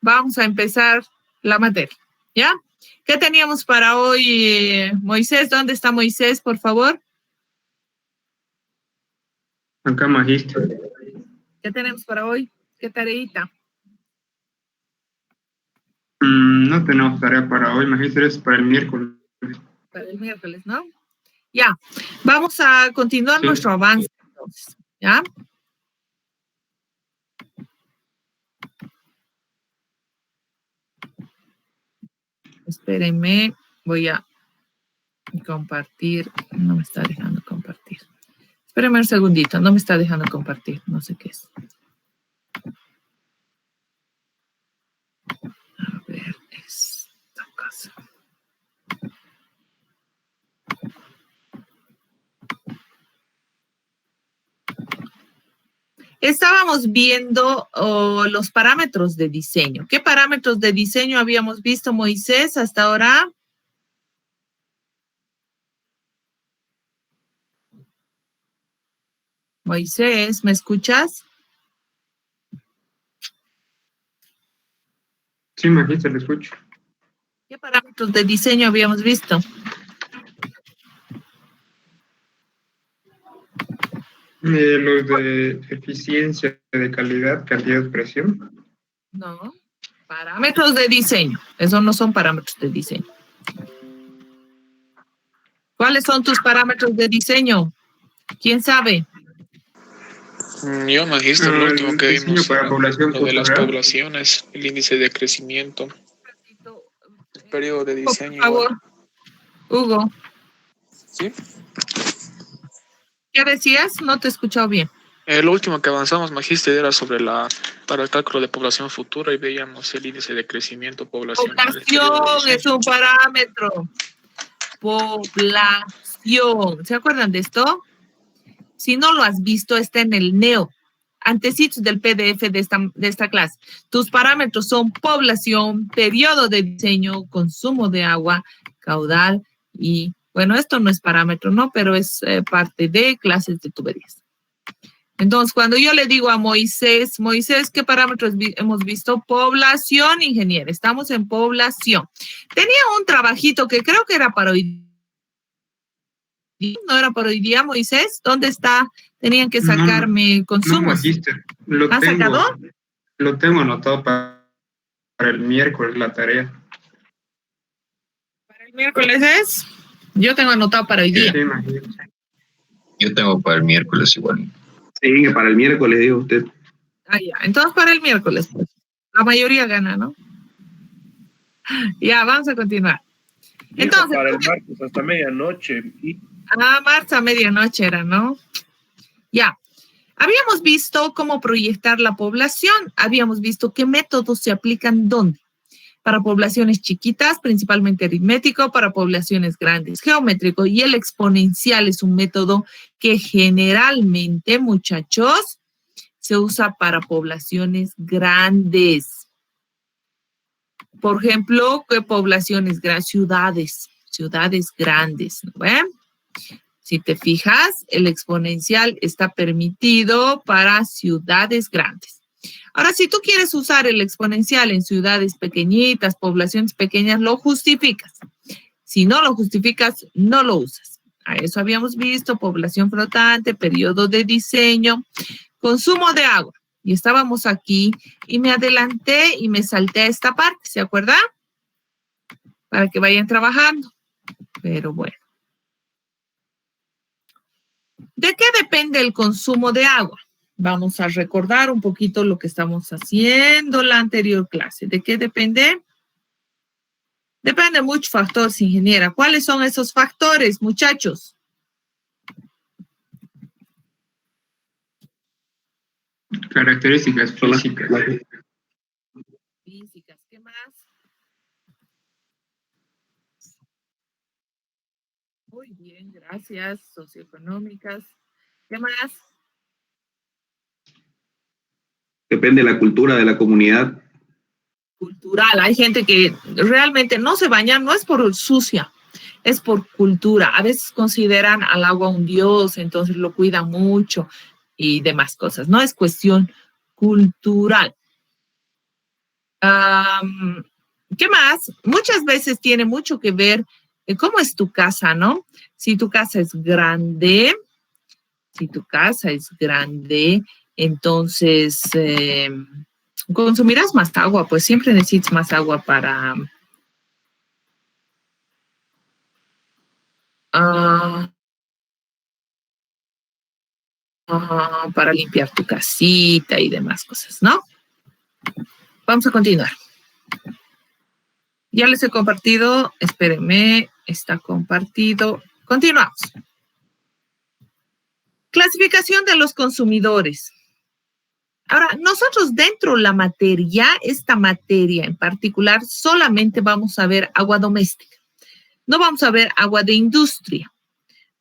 vamos a empezar la materia, ¿ya? ¿Qué teníamos para hoy, Moisés? ¿Dónde está Moisés, por favor? Acá, magíster. ¿Qué tenemos para hoy? ¿Qué tareita? No tenemos tarea para hoy, magíster, es para el miércoles. Para el miércoles, ¿no? Ya, vamos a continuar nuestro avance, entonces, ¿ya? Espérenme, voy a compartir. No me está dejando compartir. Espérenme un segundito, no me está dejando compartir, no sé qué es. A ver, esta cosa. Estábamos viendo los parámetros de diseño. ¿Qué parámetros de diseño habíamos visto, Moisés, hasta ahora? Moisés, ¿me escuchas? Sí, magíster, le escucho. ¿Qué parámetros de diseño habíamos visto? Los de eficiencia, de calidad, cantidad, presión. No, parámetros de diseño. Esos no son parámetros de diseño. ¿Cuáles son tus parámetros de diseño? ¿Quién sabe? Yo, magíster, lo último que vimos para era población lo de las cultural. poblaciones, el índice de crecimiento, el periodo de diseño. Por favor, Hugo. ¿Sí? ¿Qué decías? No te he escuchado bien. Lo último que avanzamos, magíster, era sobre para el cálculo de población futura y veíamos el índice de crecimiento poblacional. Población es un parámetro. Población. ¿Se acuerdan de esto? Si no lo has visto, está en el NEO, antecitos del PDF de esta clase. Tus parámetros son población, periodo de diseño, consumo de agua, caudal y, bueno, esto no es parámetro, ¿no? Pero es parte de clases de tuberías. Entonces, cuando yo le digo a Moisés, ¿qué parámetros hemos visto? Población, ingeniero. Estamos en población. Tenía un trabajito que creo que era para hoy. ¿No era para hoy día, Moisés? ¿Dónde está? Tenían que sacarme consumos. No, magíster. ¿Han sacado? Lo tengo anotado para el miércoles, la tarea. ¿Para el miércoles es? Yo tengo anotado para hoy día. Sí, magíster. Yo tengo para el miércoles igual. Sí, para el miércoles, digo usted. Ah, ya. Entonces, para el miércoles, pues. La mayoría gana, ¿no? Ya, vamos a continuar. Entonces, para el martes hasta medianoche. Martes a medianoche era, ¿no? Ya. Habíamos visto cómo proyectar la población. Habíamos visto qué métodos se aplican dónde. Para poblaciones chiquitas, principalmente aritmético, para poblaciones grandes, geométrico, y el exponencial es un método que generalmente, muchachos, se usa para poblaciones grandes. Por ejemplo, ¿qué poblaciones grandes? Ciudades grandes, ¿no ven? Si te fijas, el exponencial está permitido para ciudades grandes. Ahora, si tú quieres usar el exponencial en ciudades pequeñitas, poblaciones pequeñas, lo justificas. Si no lo justificas, no lo usas. A eso habíamos visto, población flotante, periodo de diseño, consumo de agua. Y estábamos aquí y me adelanté y me salté a esta parte, ¿se acuerdan? Para que vayan trabajando. Pero bueno. ¿De qué depende el consumo de agua? Vamos a recordar un poquito lo que estamos haciendo la anterior clase. ¿De qué depende? Depende de muchos factores, ingeniera. ¿Cuáles son esos factores, muchachos? Características físicas. Físicas, ¿qué más? Muy bien, gracias. Socioeconómicas. ¿Qué más? Depende de la cultura de la comunidad. Cultural. Hay gente que realmente no se baña, no es por sucia, es por cultura. A veces consideran al agua un dios, entonces lo cuidan mucho y demás cosas. No es cuestión cultural. ¿Qué más? Muchas veces tiene mucho que ver cómo es tu casa, ¿no? Si tu casa es grande, entonces consumirás más agua, pues siempre necesitas más agua para limpiar tu casita y demás cosas, ¿no? Vamos a continuar. Ya les he compartido, espérenme, está compartido. Continuamos. Clasificación de los consumidores. Ahora, nosotros dentro de la materia, esta materia en particular, solamente vamos a ver agua doméstica. No vamos a ver agua de industria.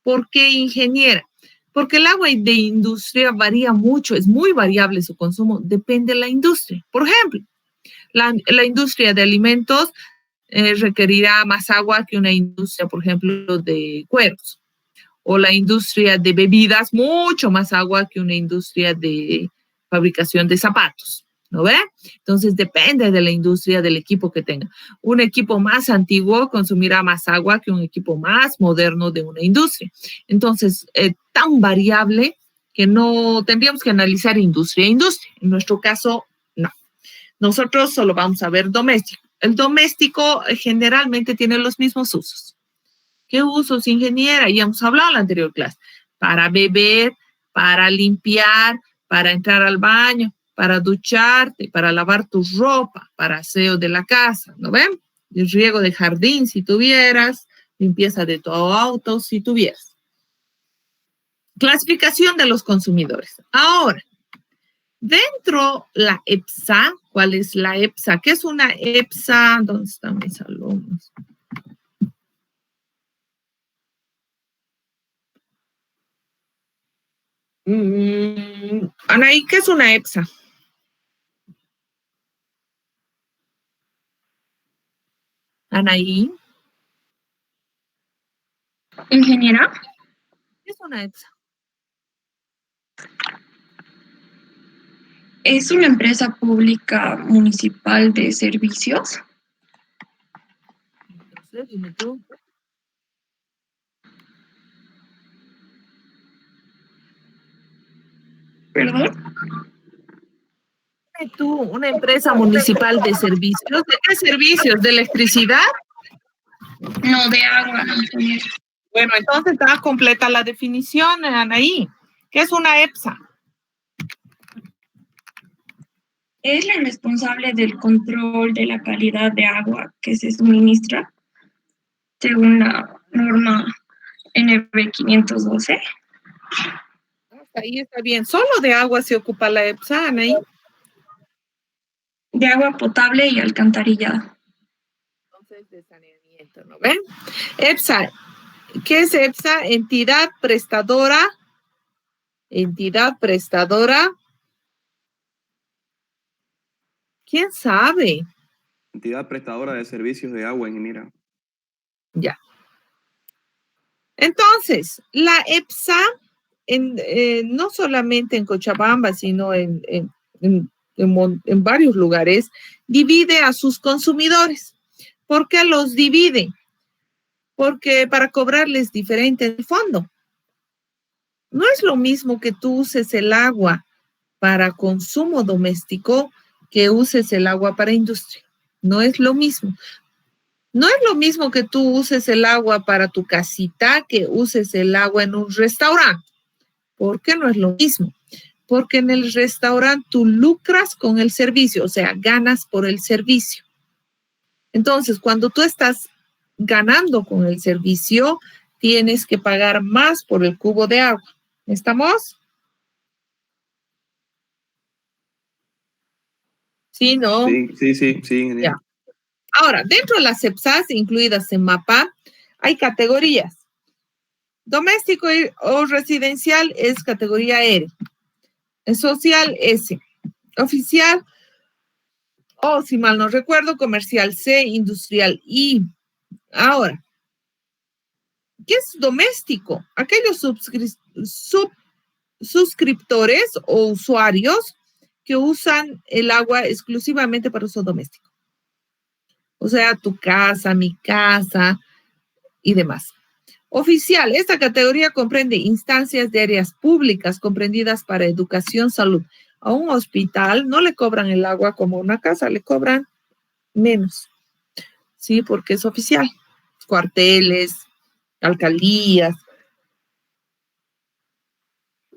¿Por qué, ingeniera? Porque el agua de industria varía mucho, es muy variable su consumo, depende de la industria. Por ejemplo, la industria de alimentos requerirá más agua que una industria, por ejemplo, de cueros. O la industria de bebidas, mucho más agua que una industria de fabricación de zapatos, ¿no ve? Entonces, depende de la industria, del equipo que tenga. Un equipo más antiguo consumirá más agua que un equipo más moderno de una industria. Entonces, tan variable que no tendríamos que analizar industria a industria. En nuestro caso, no. Nosotros solo vamos a ver doméstico. El doméstico generalmente tiene los mismos usos. ¿Qué usos, ingeniera? Ya hemos hablado en la anterior clase. Para beber, para limpiar, para entrar al baño, para ducharte, para lavar tu ropa, para aseo de la casa, ¿no ven? El riego de jardín, si tuvieras, limpieza de tu auto, si tuvieras. Clasificación de los consumidores. Ahora, dentro la EPSA, ¿cuál es la EPSA? ¿Qué es una EPSA? ¿Dónde están mis alumnos? Anaí, ¿qué es una EPSA? Anaí. Ingeniera. ¿Qué es una EPSA? ¿Es una empresa pública municipal de servicios? No sé, dime tú. ¿Perdón? Dime tú, una empresa municipal de servicios. ¿De qué servicios? ¿De electricidad? No, de agua, ingeniera. Bueno, entonces está completa la definición, Anaí. ¿Qué es una EPSA? Es la responsable del control de la calidad de agua que se suministra según la norma NB 512. Hasta ahí está bien. Solo de agua se ocupa la EPSA, Anaí. De agua potable y alcantarillada. Entonces, de saneamiento, ¿no ven? EPSA. ¿Qué es EPSA? Entidad prestadora. Entidad prestadora. ¿Quién sabe? Entidad prestadora de servicios de agua, ingeniera. Ya. Entonces, la EPSA, no solamente en Cochabamba, sino en varios lugares, divide a sus consumidores. ¿Por qué los divide? Porque para cobrarles diferente el fondo. No es lo mismo que tú uses el agua para consumo doméstico que uses el agua para industria. No es lo mismo. No es lo mismo que tú uses el agua para tu casita que uses el agua en un restaurante. ¿Por qué no es lo mismo? Porque en el restaurante tú lucras con el servicio, o sea, ganas por el servicio. Entonces, cuando tú estás ganando con el servicio, tienes que pagar más por el cubo de agua. ¿Estamos? Sí, ¿no? Sí, ingeniero. Ya. Ahora, dentro de las EPSAs incluidas en MAPA, hay categorías. Doméstico o residencial es categoría R. Social S. Oficial, o si mal no recuerdo, comercial C, industrial I. Ahora, ¿qué es doméstico? Aquellos suscriptores o usuarios que usan el agua exclusivamente para uso doméstico. O sea, tu casa, mi casa y demás. Oficial, esta categoría comprende instancias de áreas públicas comprendidas para educación, salud. A un hospital no le cobran el agua como una casa, le cobran menos, ¿sí? Porque es oficial. Cuarteles, alcaldías,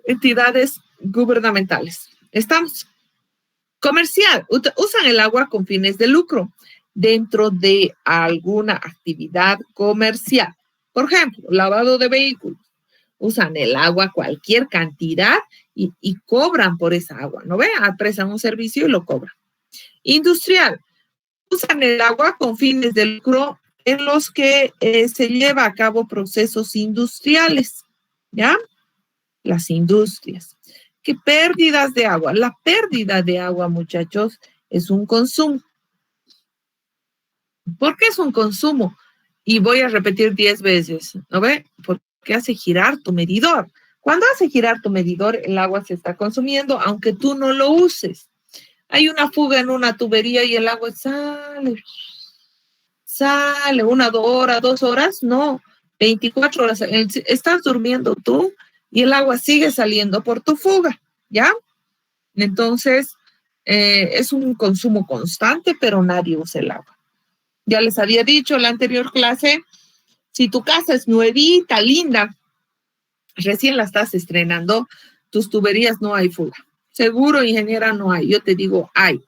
entidades gubernamentales. Estamos. Comercial, usan el agua con fines de lucro dentro de alguna actividad comercial. Por ejemplo, lavado de vehículos. Usan el agua cualquier cantidad y cobran por esa agua, ¿no ven? Prestan un servicio y lo cobran. Industrial, usan el agua con fines de lucro en los que se lleva a cabo procesos industriales, ¿ya? Las industrias. ¿Qué pérdidas de agua? La pérdida de agua, muchachos, es un consumo. ¿Por qué es un consumo? Y voy a repetir 10 veces, ¿no ve? Porque hace girar tu medidor. Cuando hace girar tu medidor, el agua se está consumiendo, aunque tú no lo uses. Hay una fuga en una tubería y el agua sale 1 hora, 2 horas, no, 24 horas. Estás durmiendo tú y el agua sigue saliendo por tu fuga, ¿ya? Entonces, es un consumo constante, pero nadie usa el agua. Ya les había dicho en la anterior clase, si tu casa es nuevita, linda, recién la estás estrenando, tus tuberías no hay fuga. Seguro, ingeniera, no hay. Yo te digo, hay.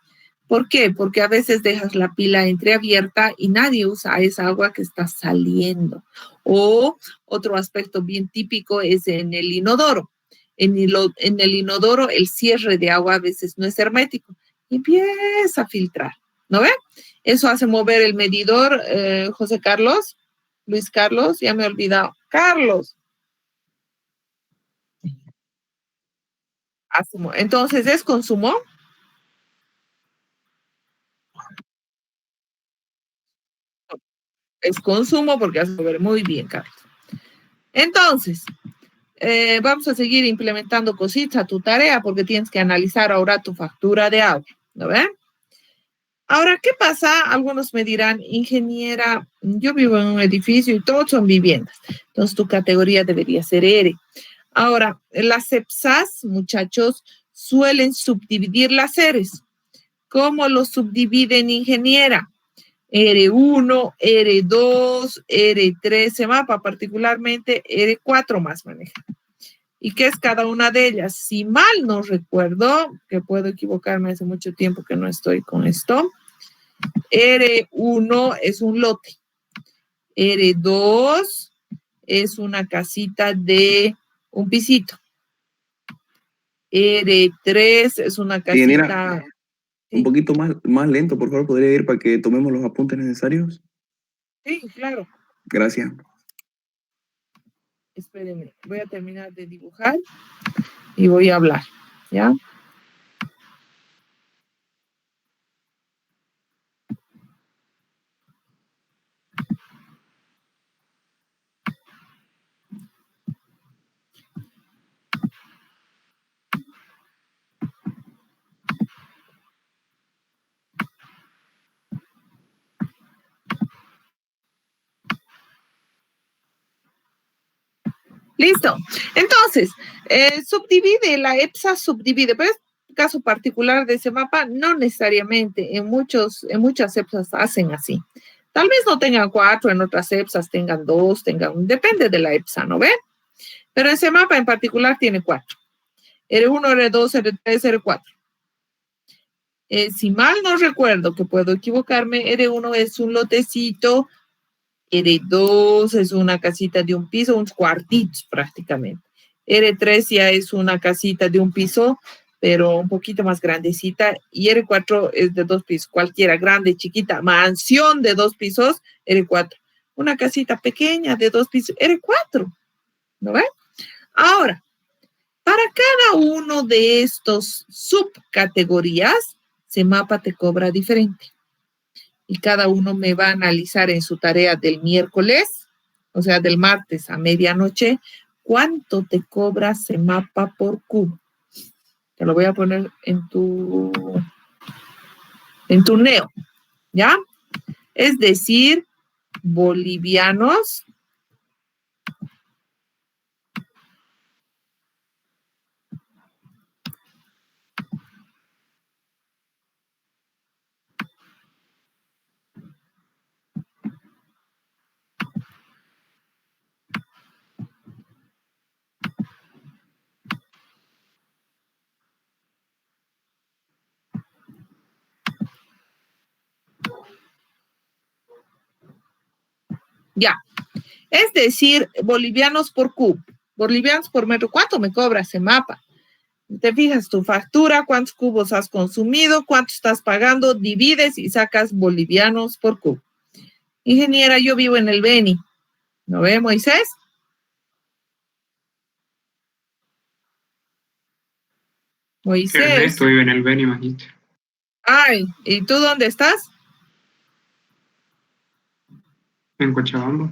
¿Por qué? Porque a veces dejas la pila entreabierta y nadie usa esa agua que está saliendo. O otro aspecto bien típico es en el inodoro. En el inodoro el cierre de agua a veces no es hermético y empieza a filtrar, ¿no ve? Eso hace mover el medidor, José Carlos, Luis Carlos, ya me he olvidado. Carlos. Entonces, ¿es consumo? Es consumo porque hace mover muy bien, Carlos. Entonces, vamos a seguir implementando cositas a tu tarea porque tienes que analizar ahora tu factura de agua, ¿no ven? Ahora, ¿qué pasa? Algunos me dirán, ingeniera, yo vivo en un edificio y todos son viviendas. Entonces, tu categoría debería ser R. Ahora, las EPSAs, muchachos, suelen subdividir las Rs. ¿Cómo lo subdividen, ingeniera? R1, R2, R3, CEMAPA, particularmente R4 más maneja. ¿Y qué es cada una de ellas? Si mal no recuerdo, que puedo equivocarme, hace mucho tiempo que no estoy con esto, R1 es un lote, R2 es una casita de un pisito, R3 es una casita... Un poquito más lento, por favor, ¿podría ir para que tomemos los apuntes necesarios? Sí, claro. Gracias. Espérenme, voy a terminar de dibujar y voy a hablar, ¿ya? Listo. Entonces, la EPSA subdivide, pero en este caso particular de ese mapa, no necesariamente. En muchas EPSAs hacen así. Tal vez no tengan 4, en otras EPSAs tengan 2, depende de la EPSA, ¿no ven? Pero ese mapa en particular tiene 4. R1, R2, R3, R4. Si mal no recuerdo, que puedo equivocarme, R1 es un lotecito, R2 es una casita de un piso, unos cuartitos prácticamente. R3 ya es una casita de un piso, pero un poquito más grandecita. Y R4 es de 2 pisos, cualquiera, grande, chiquita, mansión de 2 pisos, R4. Una casita pequeña de 2 pisos, R4. ¿No ven? Ahora, para cada uno de estos subcategorías, CEMAPA te cobra diferente. Y cada uno me va a analizar en su tarea del miércoles, o sea, del martes a medianoche, cuánto te cobra CEMAPA por cubo. Te lo voy a poner en tu neo, ¿ya? Es decir, bolivianos ya. Es decir, bolivianos por cubo, bolivianos por metro. ¿Cuánto me cobra ese mapa? Te fijas tu factura, cuántos cubos has consumido, cuánto estás pagando, divides y sacas bolivianos por cubo. Ingeniera, yo vivo en el Beni. ¿No ve, Moisés? Moisés. Ernesto vive en el Beni, magíster. Ay, ¿y tú dónde estás? En Cochabamba.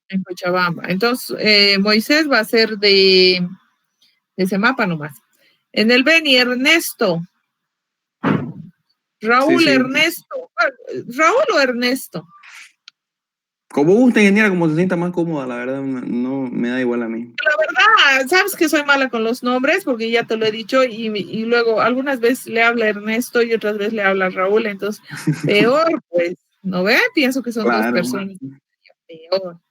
En Cochabamba. Entonces, Moisés va a ser de ese mapa nomás. En el Beni, Ernesto. Raúl, Sí, sí. Ernesto. ¿Raúl o Ernesto? Como gusta, ingeniera, como se sienta más cómoda, la verdad, no me da igual a mí. La verdad, sabes que soy mala con los nombres, porque ya te lo he dicho, y luego algunas veces le habla Ernesto y otras veces le habla Raúl, entonces peor, pues, ¿no ve? Pienso que son dos Claro. personas. Peor.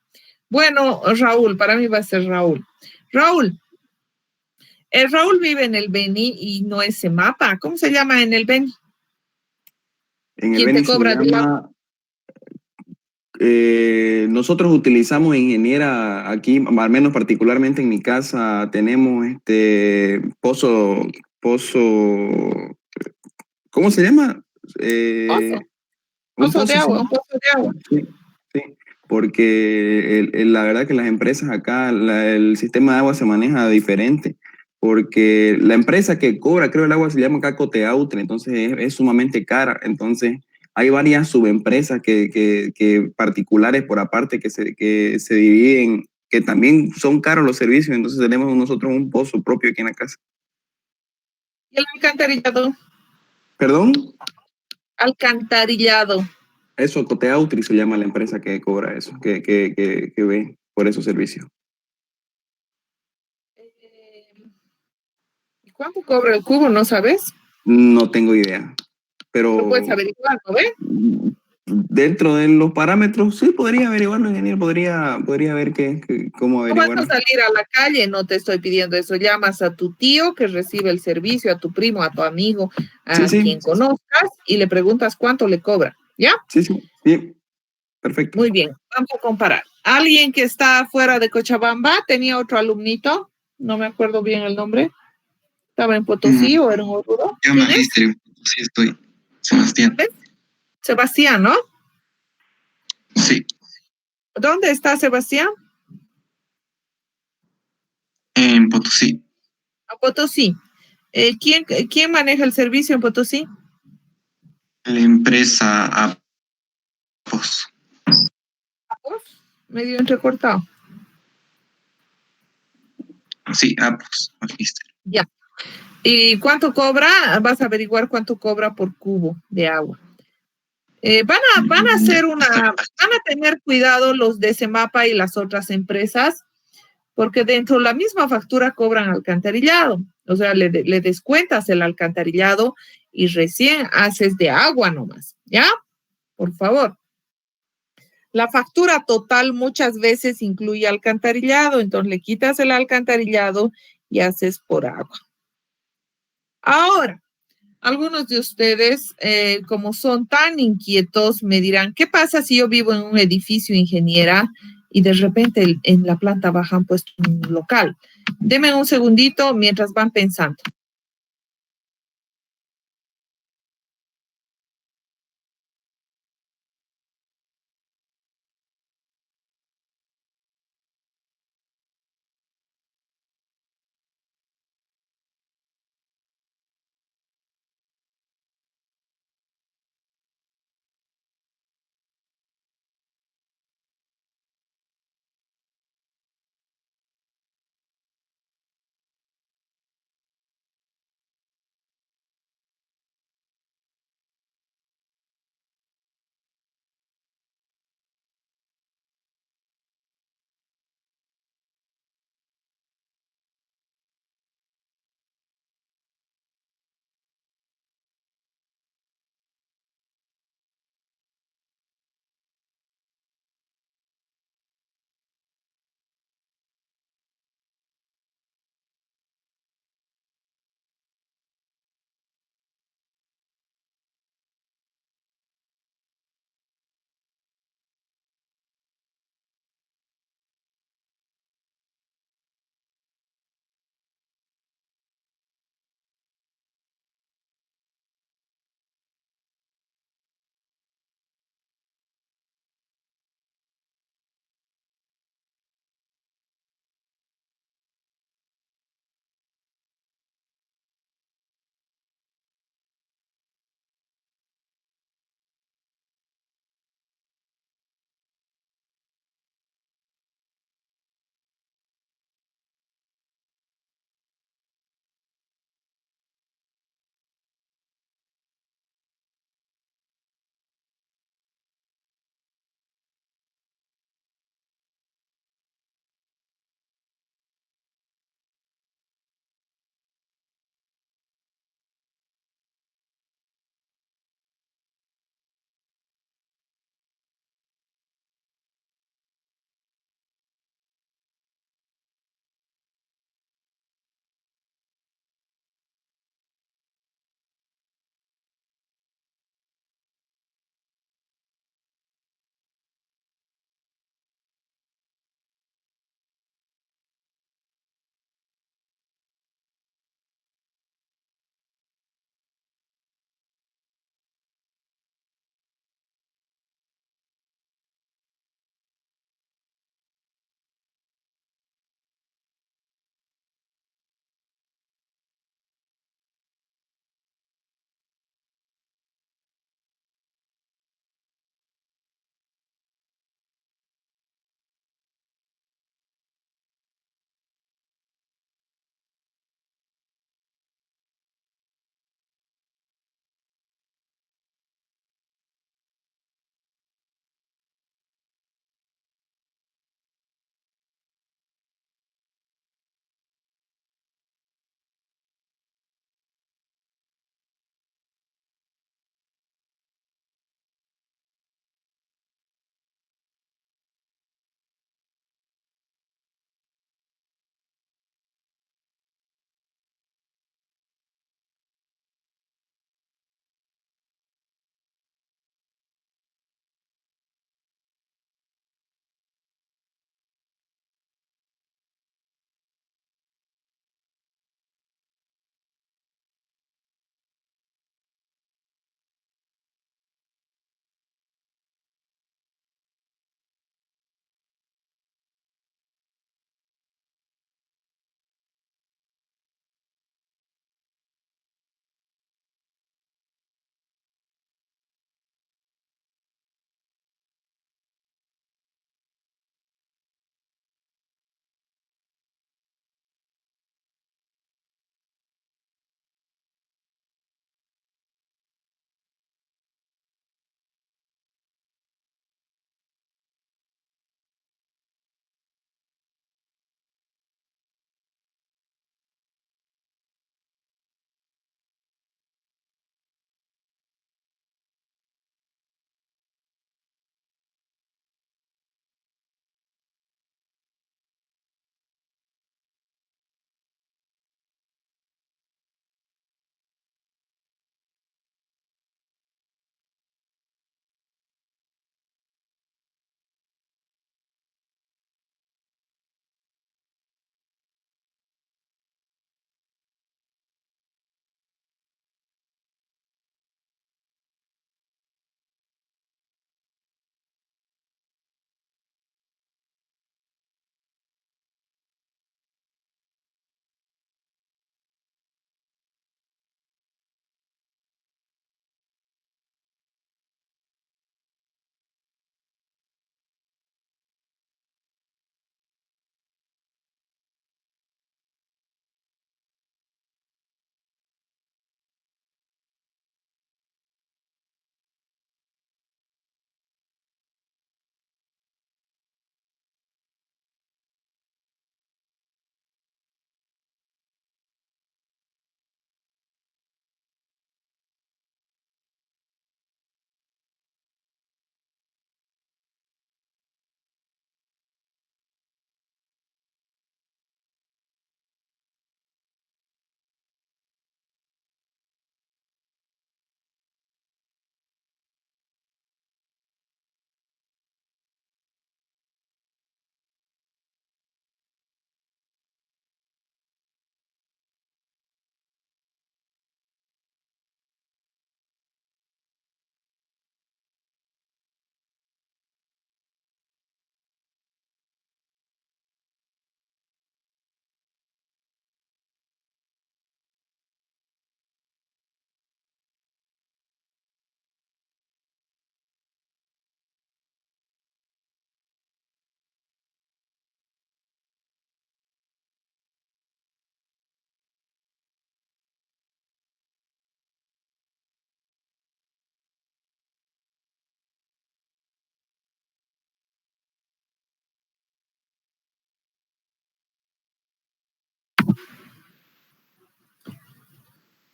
Bueno, Raúl, para mí va a ser Raúl. Raúl, Raúl vive en el Beni y no es mapa. ¿Cómo se llama en el Beni? En el ¿Quién Beni te se cobra? llama, nosotros utilizamos ingeniera aquí, al menos particularmente en mi casa, tenemos pozo, ¿cómo se llama? Pozo. Un Pozo de pozo, sí. agua, un pozo de agua. Sí, sí, porque la verdad que las empresas acá, el sistema de agua se maneja diferente, porque la empresa que cobra, creo el agua se llama acá Coteautre, entonces es sumamente cara, entonces hay varias subempresas que particulares por aparte que se dividen, que también son caros los servicios, entonces tenemos nosotros un pozo propio aquí en la casa. ¿Y el alcantarillado? ¿Perdón? Alcantarillado. Eso, Coteautre se llama la empresa que cobra eso, que ve por esos servicios. ¿Y cuánto cobra el cubo? ¿No sabes? No tengo idea, Lo puedes pero averiguar, ¿no ves? dentro de los parámetros, sí podría averiguarlo, ingeniero, podría ver cómo No vas a averiguarlo. salir a la calle, no te estoy pidiendo eso. Llamas a tu tío que recibe el servicio, a tu primo, a tu amigo, Sí, a sí, quien conozcas y le preguntas cuánto le cobra. ¿Ya? sí, sí, perfecto. Muy bien, vamos a comparar. Alguien que está fuera de Cochabamba tenía otro alumnito, no me acuerdo bien el nombre. ¿Estaba en Potosí o era en Oruro? Yo, ¿Quién es? magíster, sí estoy. Sebastián. ¿Ves? Sebastián, ¿no? Sí, ¿Dónde está Sebastián? en Potosí. A Potosí. ¿Quién maneja el servicio en Potosí? La empresa Apos. Medio entrecortado. Sí, Apos, magíster. Ya. ¿Y cuánto cobra? Vas a averiguar cuánto cobra por cubo de agua. Van a hacer van a tener cuidado los de Semapa y las otras empresas, porque dentro de la misma factura cobran alcantarillado. O sea, le descuentas el alcantarillado y recién haces de agua nomás. ¿Ya? Por favor. La factura total muchas veces incluye alcantarillado, entonces le quitas el alcantarillado y haces por agua. Ahora, algunos de ustedes, como son tan inquietos, me dirán, ¿qué pasa si yo vivo en un edificio, ingeniera, y de repente en la planta baja han puesto un local? Deme un segundito mientras van pensando.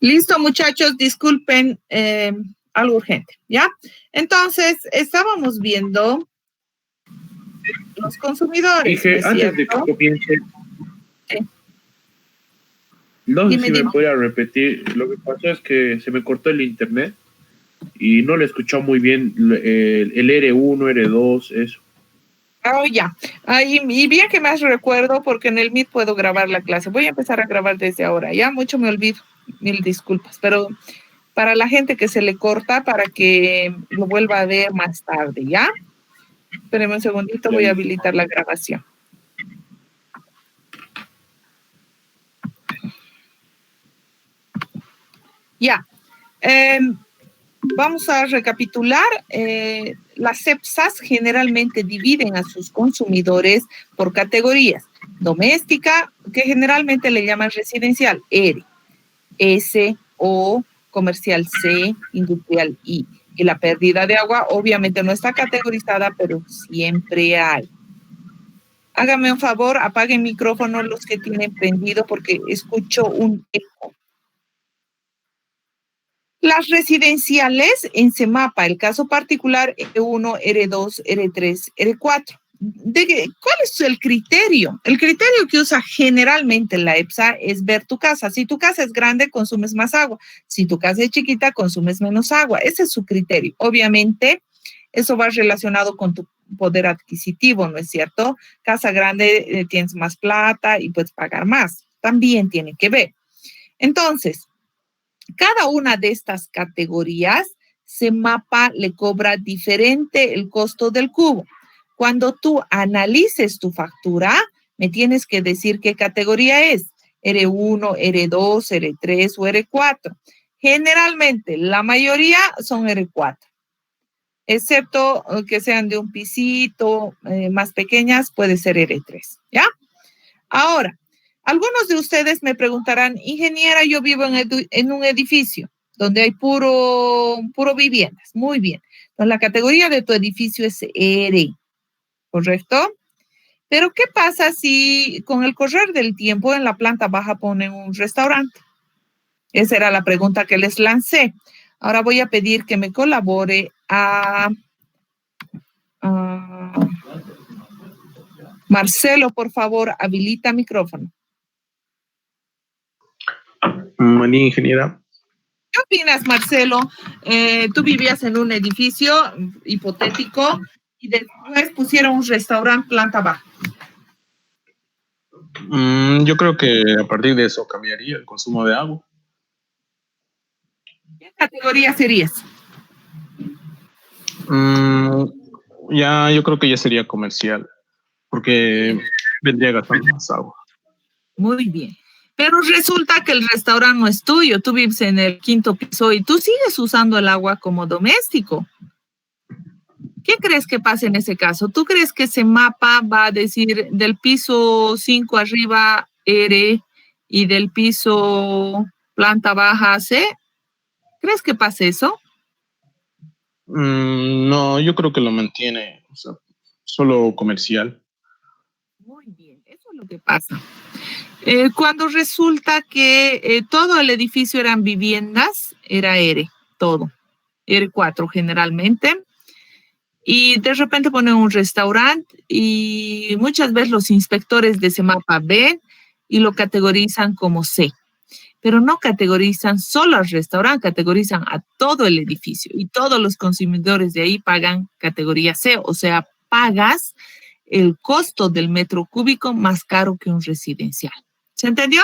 Listo, muchachos, disculpen, algo urgente, ¿ya? Entonces, estábamos viendo los consumidores, Dije, ¿no es antes de que cierto? comience, Sí. no sé Dime, si me dime. podría repetir. Lo que pasó es que se me cortó el internet y no le he escuchado muy bien el R1, R2, eso. Oh, ya. Y bien que más recuerdo porque en el Meet puedo grabar la clase. Voy a empezar a grabar desde ahora. Ya mucho me olvido. Mil disculpas. Pero para la gente que se le corta, para que lo vuelva a ver más tarde, ¿ya? Espérenme un segundito, voy a habilitar la grabación. Ya. Vamos a recapitular. Las CEPSAs generalmente dividen a sus consumidores por categorías. Doméstica, que generalmente le llaman residencial, R. S, O, comercial C, industrial I. Y la pérdida de agua obviamente no está categorizada, pero siempre hay. Háganme un favor, apaguen micrófono los que tienen prendido porque escucho un eco. Las residenciales en CEMAPA, el caso particular R1, R2, R3, R4. ¿Cuál es el criterio? El criterio que usa generalmente la EPSA es ver tu casa. Si tu casa es grande, consumes más agua. Si tu casa es chiquita, consumes menos agua. Ese es su criterio. Obviamente, eso va relacionado con tu poder adquisitivo, ¿no es cierto? Casa grande, tienes más plata y puedes pagar más. También tiene que ver. Entonces, cada una de estas categorías, CEMAPA le cobra diferente el costo del cubo. Cuando tú analices tu factura, me tienes que decir qué categoría es, R1, R2, R3 o R4. Generalmente, la mayoría son R4, excepto que sean de un pisito, más pequeñas, puede ser R3, ¿ya? Ahora, algunos de ustedes me preguntarán, ingeniera, yo vivo en un edificio donde hay puro viviendas. Muy bien. Entonces, la categoría de tu edificio es R, ¿correcto? Pero, ¿qué pasa si con el correr del tiempo en la planta baja ponen un restaurante? Esa era la pregunta que les lancé. Ahora voy a pedir que me colabore a Marcelo, por favor, habilita micrófono. Maní, ingeniera. ¿Qué opinas, Marcelo? Tú vivías en un edificio hipotético y después pusieron un restaurante planta baja. Yo creo que a partir de eso cambiaría el consumo de agua. ¿Qué categoría serías? Yo creo que ya sería comercial, porque vendría gastando más agua. Muy bien. Pero resulta que el restaurante no es tuyo, tú vives en el 5º piso y tú sigues usando el agua como doméstico. ¿Qué crees que pase en ese caso? ¿Tú crees que CEMAPA va a decir del piso 5 arriba R y del piso planta baja C? ¿Crees que pase eso? No, yo creo que lo mantiene, o sea, solo comercial. Muy bien, eso es lo que pasa. Cuando resulta que todo el edificio eran viviendas, era R, todo. R4 generalmente. Y de repente ponen un restaurante y muchas veces los inspectores de CEMAPA ven y lo categorizan como C. Pero no categorizan solo al restaurante, categorizan a todo el edificio y todos los consumidores de ahí pagan categoría C, o sea, pagas el costo del metro cúbico más caro que un residencial. ¿Se entendió?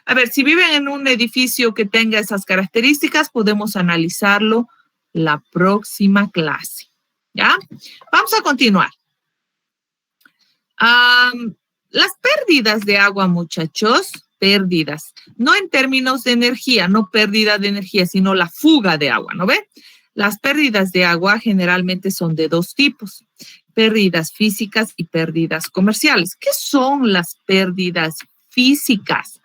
A ver, si viven en un edificio que tenga esas características, podemos analizarlo la próxima clase. ¿Ya? Vamos a continuar. Las pérdidas de agua, muchachos, pérdidas, no en términos de energía, no pérdida de energía, sino la fuga de agua, ¿no ve? Las pérdidas de agua generalmente son de dos tipos, pérdidas físicas y pérdidas comerciales. ¿Qué son las pérdidas físicas?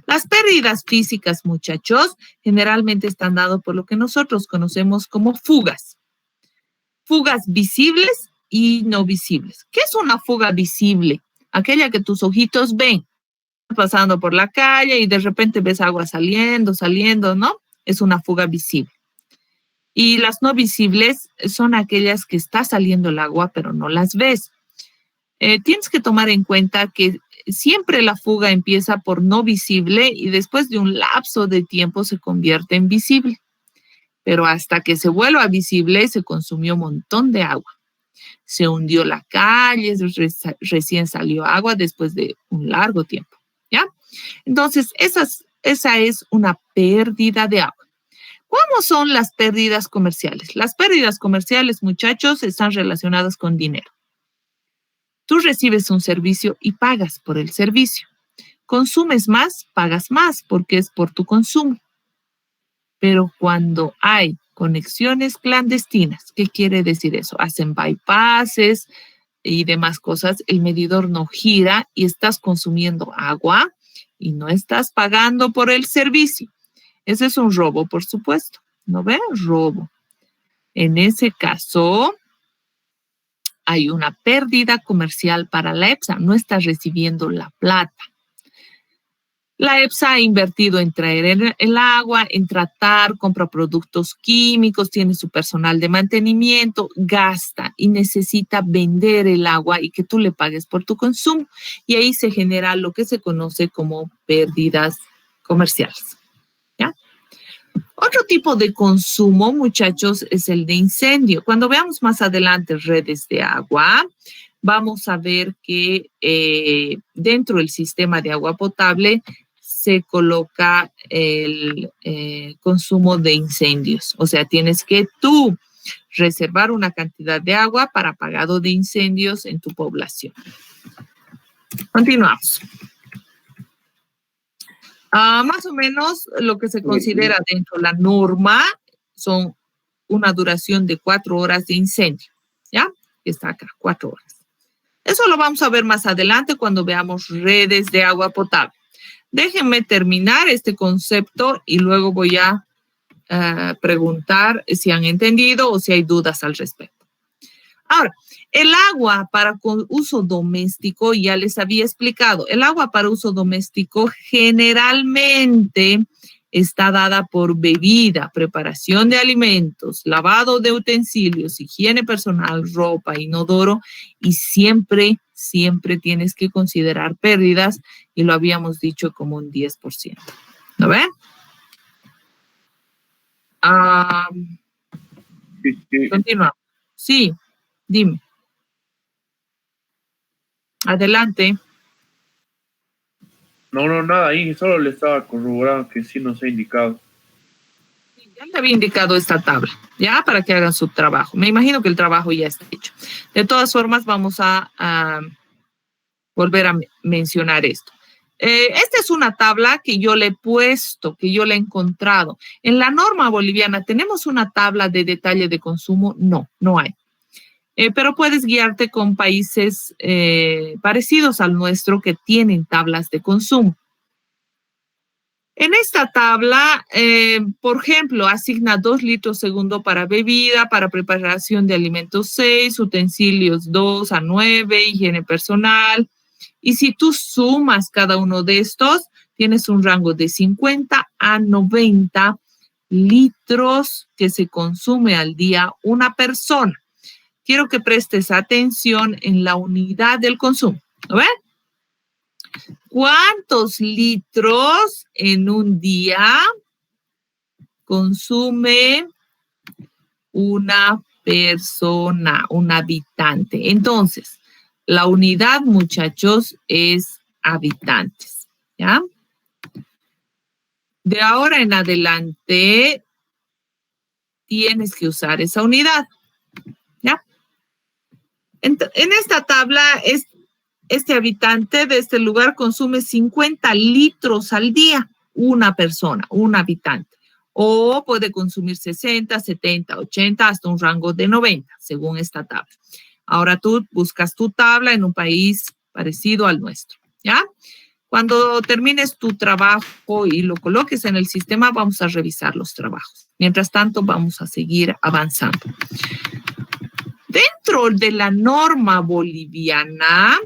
Las pérdidas físicas, muchachos, generalmente están dadas por lo que nosotros conocemos como fugas. Fugas visibles y no visibles. ¿Qué es una fuga visible? Aquella que tus ojitos ven. pasando por la calle y de repente ves agua saliendo, ¿no? Es una fuga visible. Y las no visibles son aquellas que está saliendo el agua, pero no las ves. Tienes que tomar en cuenta que siempre la fuga empieza por no visible y después de un lapso de tiempo se convierte en visible. Pero hasta que se vuelva visible se consumió un montón de agua. Se hundió la calle, recién salió agua después de un largo tiempo, ¿ya? Entonces, esa es una pérdida de agua. ¿Cómo son las pérdidas comerciales? Las pérdidas comerciales, muchachos, están relacionadas con dinero. Tú recibes un servicio y pagas por el servicio. Consumes más, pagas más porque es por tu consumo. Pero cuando hay conexiones clandestinas, ¿qué quiere decir eso? Hacen bypasses y demás cosas, el medidor no gira y estás consumiendo agua y no estás pagando por el servicio. Ese es un robo, por supuesto. ¿No ven? Robo. En ese caso, hay una pérdida comercial para la EPSA. No está recibiendo la plata. La EPSA ha invertido en traer el agua, en tratar, compra productos químicos, tiene su personal de mantenimiento, gasta y necesita vender el agua y que tú le pagues por tu consumo. Y ahí se genera lo que se conoce como pérdidas comerciales. ¿Ya? Otro tipo de consumo, muchachos, es el de incendio. Cuando veamos más adelante redes de agua, vamos a ver que dentro del sistema de agua potable se coloca el consumo de incendios. O sea, tienes que tú reservar una cantidad de agua para pagado de incendios en tu población. Continuamos. Más o menos lo que se considera dentro de la norma son una duración de 4 horas de incendio. ¿Ya? Está acá, 4 horas. Eso lo vamos a ver más adelante cuando veamos redes de agua potable. Déjenme terminar este concepto y luego voy a preguntar si han entendido o si hay dudas al respecto. Ahora, el agua para uso doméstico, ya les había explicado, el agua para uso doméstico generalmente está dada por bebida, preparación de alimentos, lavado de utensilios, higiene personal, ropa, inodoro y siempre tienes que considerar pérdidas y lo habíamos dicho como un 10%. ¿No ven? Continúa. Sí, dime. Adelante. No, nada ahí, solo le estaba corroborando que sí nos ha indicado. Ya le había indicado esta tabla, ya, para que hagan su trabajo. Me imagino que el trabajo ya está hecho. De todas formas, vamos a volver a mencionar esto. Esta es una tabla que yo le he puesto, que yo le he encontrado. En la norma boliviana, ¿tenemos una tabla de detalle de consumo? No hay. Pero puedes guiarte con países parecidos al nuestro que tienen tablas de consumo. En esta tabla, por ejemplo, asigna 2 litros segundo para bebida, para preparación de alimentos 6, utensilios 2 a 9, higiene personal. Y si tú sumas cada uno de estos, tienes un rango de 50 a 90 litros que se consume al día una persona. Quiero que prestes atención en la unidad del consumo. ¿Lo ven? ¿Cuántos litros en un día consume una persona, un habitante? Entonces, la unidad, muchachos, es habitantes, ¿ya? De ahora en adelante, tienes que usar esa unidad, ¿ya? En esta tabla, este habitante de este lugar consume 50 litros al día, una persona, un habitante. O puede consumir 60, 70, 80, hasta un rango de 90, según esta tabla. Ahora tú buscas tu tabla en un país parecido al nuestro, ¿ya? Cuando termines tu trabajo y lo coloques en el sistema, vamos a revisar los trabajos. Mientras tanto, vamos a seguir avanzando. Dentro de la norma boliviana,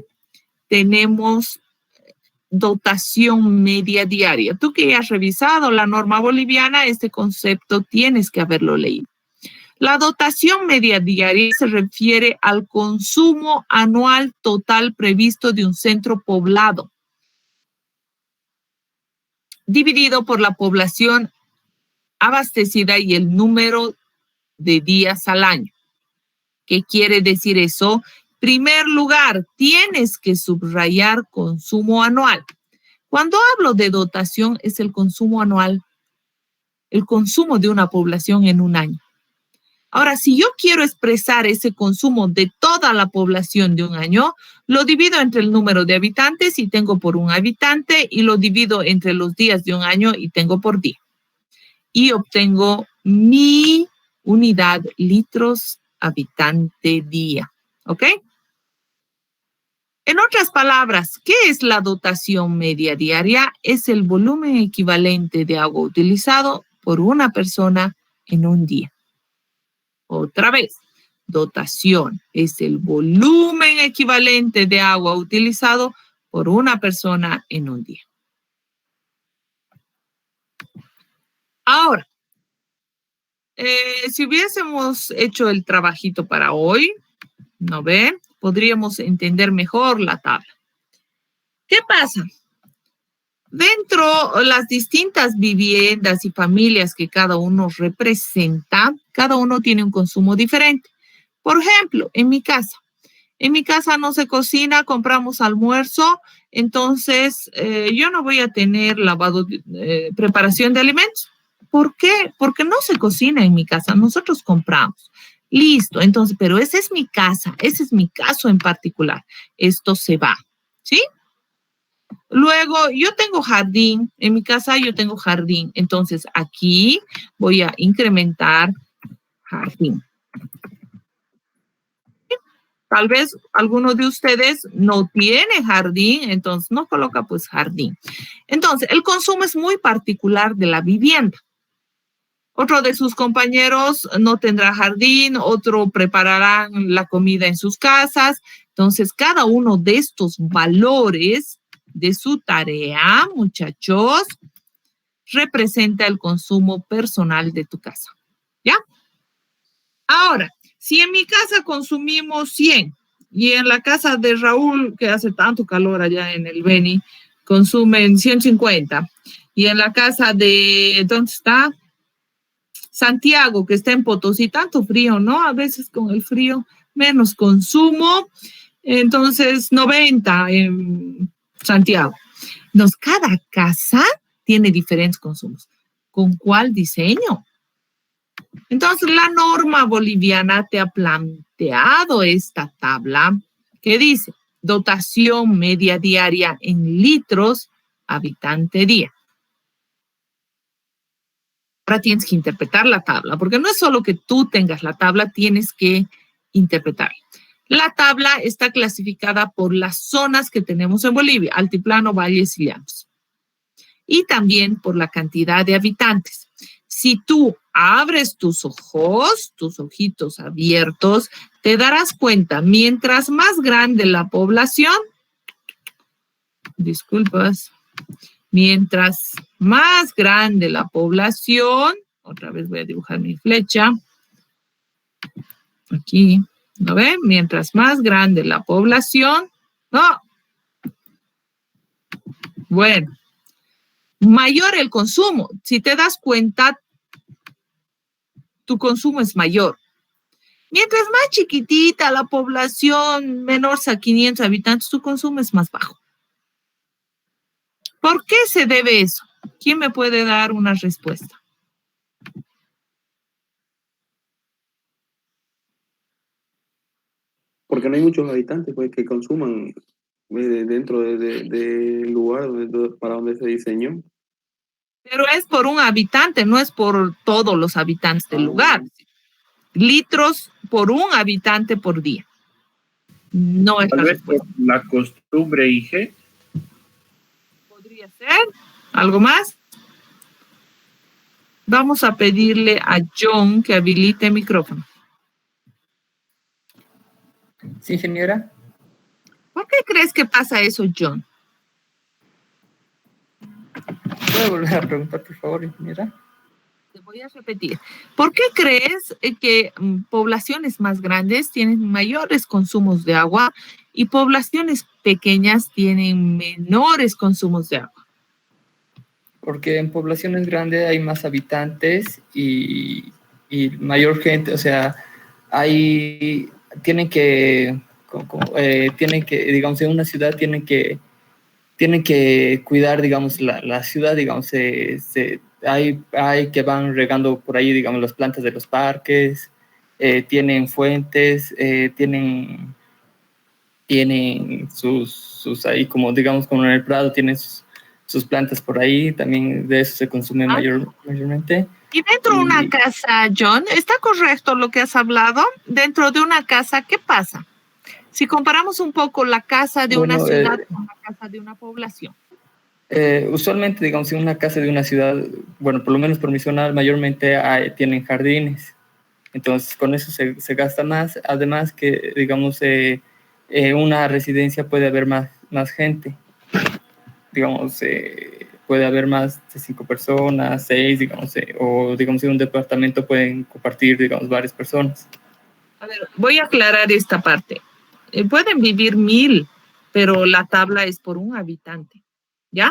tenemos dotación media diaria. Tú que ya has revisado la norma boliviana, este concepto tienes que haberlo leído. La dotación media diaria se refiere al consumo anual total previsto de un centro poblado, dividido por la población abastecida y el número de días al año. ¿Qué quiere decir eso? Primer lugar, tienes que subrayar consumo anual. Cuando hablo de dotación, es el consumo anual, el consumo de una población en un año. Ahora, si yo quiero expresar ese consumo de toda la población de un año, lo divido entre el número de habitantes y tengo por un habitante, y lo divido entre los días de un año y tengo por día. Y obtengo mi unidad litros habitante día. ¿Ok? En otras palabras, ¿qué es la dotación media diaria? Es el volumen equivalente de agua utilizado por una persona en un día. Otra vez, dotación es el volumen equivalente de agua utilizado por una persona en un día. Ahora, si hubiésemos hecho el trabajito para hoy, ¿no ven? Podríamos entender mejor la tabla. ¿Qué pasa? Dentro de las distintas viviendas y familias que cada uno representa, cada uno tiene un consumo diferente. Por ejemplo, en mi casa no se cocina, compramos almuerzo, entonces yo no voy a tener preparación de alimentos. ¿Por qué? Porque no se cocina en mi casa, nosotros compramos. Listo, entonces, pero esa es mi casa, ese es mi caso en particular. Esto se va, ¿sí? Luego, yo tengo jardín, en mi casa yo tengo jardín, entonces aquí voy a incrementar jardín. Tal vez alguno de ustedes no tiene jardín, entonces no coloca pues jardín. Entonces, el consumo es muy particular de la vivienda. Otro de sus compañeros no tendrá jardín, otro preparará la comida en sus casas. Entonces, cada uno de estos valores de su tarea, muchachos, representa el consumo personal de tu casa. ¿Ya? Ahora, si en mi casa consumimos 100 y en la casa de Raúl, que hace tanto calor allá en el Beni, consumen 150, y en la casa de, ¿dónde está? Santiago, que está en Potosí, tanto frío, ¿no? A veces con el frío menos consumo, entonces 90 en Santiago. Entonces, cada casa tiene diferentes consumos. ¿Con cuál diseño? Entonces, la norma boliviana te ha planteado esta tabla que dice dotación media diaria en litros habitante día. Ahora tienes que interpretar la tabla, porque no es solo que tú tengas la tabla, tienes que interpretarla. La tabla está clasificada por las zonas que tenemos en Bolivia, altiplano, valles y llanos. Y también por la cantidad de habitantes. Si tú abres tus ojos, tus ojitos abiertos, te darás cuenta, mientras más grande la población, mientras más grande la población, otra vez voy a dibujar mi flecha, aquí, ¿lo ven? Mientras más grande la población, bueno, mayor el consumo. Si te das cuenta, tu consumo es mayor. Mientras más chiquitita la población, menor a 500 habitantes, tu consumo es más bajo. ¿Por qué se debe eso? ¿Quién me puede dar una respuesta? Porque no hay muchos habitantes pues, que consuman dentro del lugar para donde se diseñó. Pero es por un habitante, no es por todos los habitantes del lugar. Litros por un habitante por día. No es la respuesta. La costumbre, IG. ¿Podría ser? ¿Algo más? Vamos a pedirle a John que habilite el micrófono. Sí, señora. ¿Por qué crees que pasa eso, John? ¿Puede volver a preguntar, por favor, ingeniera? Te voy a repetir. ¿Por qué crees que poblaciones más grandes tienen mayores consumos de agua y poblaciones pequeñas tienen menores consumos de agua? Porque en poblaciones grandes hay más habitantes y mayor gente, o sea, tienen que, digamos, en una ciudad tienen que cuidar, digamos, la ciudad, digamos, hay que van regando por ahí, digamos, las plantas de los parques, tienen fuentes, tienen sus ahí, como digamos, como en el Prado, tienen sus plantas por ahí, también de eso se consume mayormente. Y dentro de una casa, John, ¿está correcto lo que has hablado? Dentro de una casa, ¿qué pasa? Si comparamos un poco la casa de una ciudad con la casa de una población. Usualmente, digamos, en una casa de una ciudad, bueno, por lo menos por mi zona, mayormente tienen jardines. Entonces, con eso se gasta más. Además que, digamos, una residencia puede haber más gente. Digamos, puede haber más de 5 personas, 6, digamos, o digamos, en un departamento pueden compartir, digamos, varias personas. A ver, voy a aclarar esta parte. Pueden vivir 1000, pero la tabla es por un habitante, ¿ya?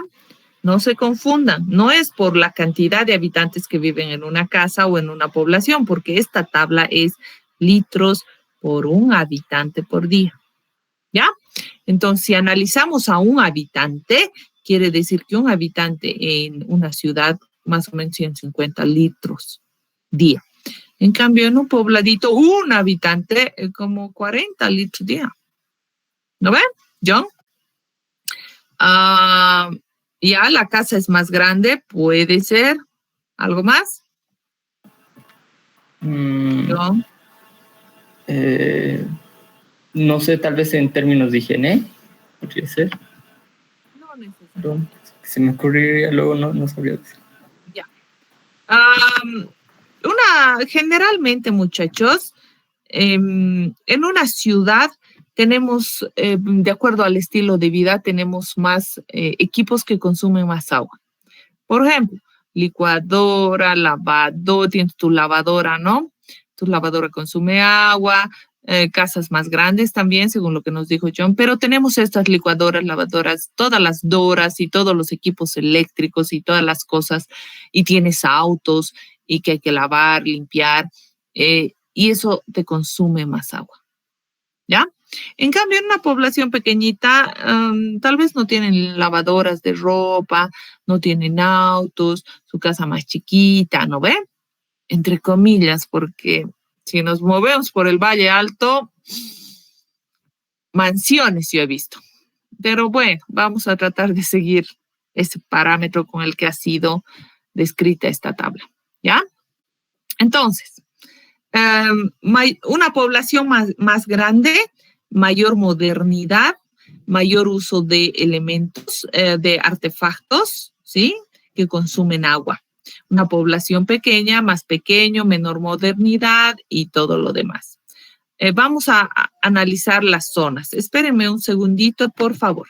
No se confundan, no es por la cantidad de habitantes que viven en una casa o en una población, porque esta tabla es litros por un habitante por día, ¿ya? Entonces, si analizamos a un habitante, quiere decir que un habitante en una ciudad más o menos 150 litros día. En cambio, en un pobladito, un habitante como 40 litros día. ¿No ven, John? Ya la casa es más grande, puede ser. ¿Algo más? John. No sé, tal vez en términos de higiene, podría ser. No necesariamente. Se me ocurriría, luego no sabría decir. Ya. Generalmente, muchachos, en una ciudad tenemos, de acuerdo al estilo de vida, tenemos más equipos que consumen más agua. Por ejemplo, licuadora, lavadora, tienes tu lavadora, ¿no? Tu lavadora consume agua, casas más grandes también, según lo que nos dijo John, pero tenemos estas licuadoras, lavadoras, todas las doras y todos los equipos eléctricos y todas las cosas, y tienes autos y que hay que lavar, limpiar, y eso te consume más agua, ¿ya? En cambio, en una población pequeñita, tal vez no tienen lavadoras de ropa, no tienen autos, su casa más chiquita, ¿no ven? Entre comillas, porque si nos movemos por el Valle Alto, mansiones yo he visto. Pero bueno, vamos a tratar de seguir ese parámetro con el que ha sido descrita esta tabla, ¿ya? Entonces, una población más grande, mayor modernidad, mayor uso de elementos, de artefactos, ¿sí? Que consumen agua. Una población pequeña, más pequeño, menor modernidad y todo lo demás. Vamos a analizar las zonas. Espérenme un segundito, por favor.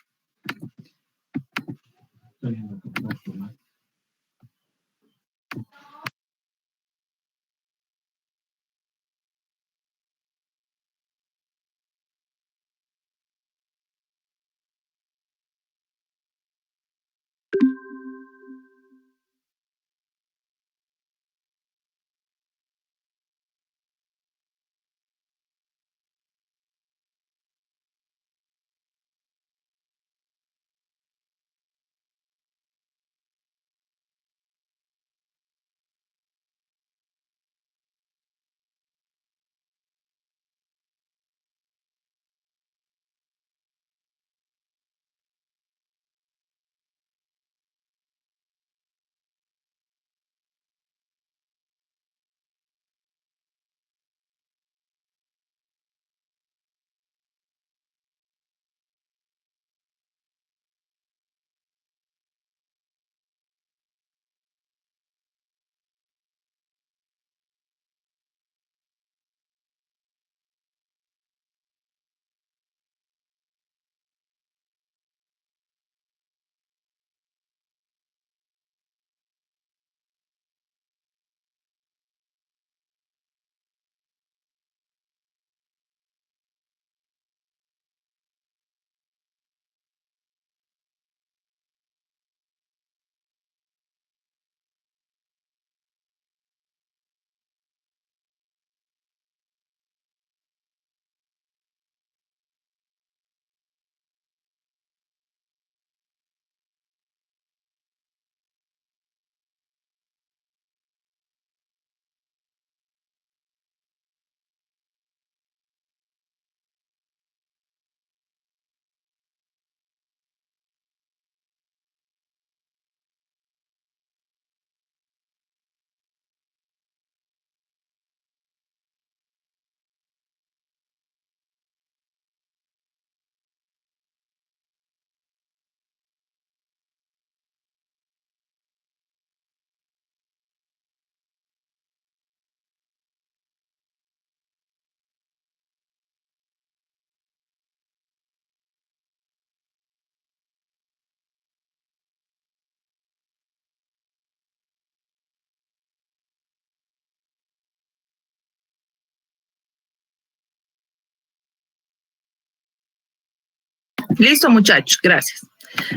Listo, muchachos, gracias.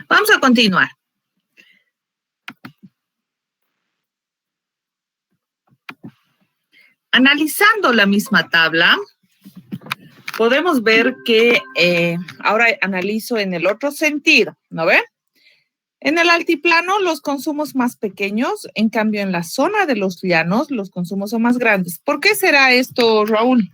Vamos a continuar. Analizando la misma tabla, podemos ver que ahora analizo en el otro sentido, ¿no ve? En el altiplano, los consumos más pequeños, en cambio, en la zona de los llanos, los consumos son más grandes. ¿Por qué será esto, Raúl?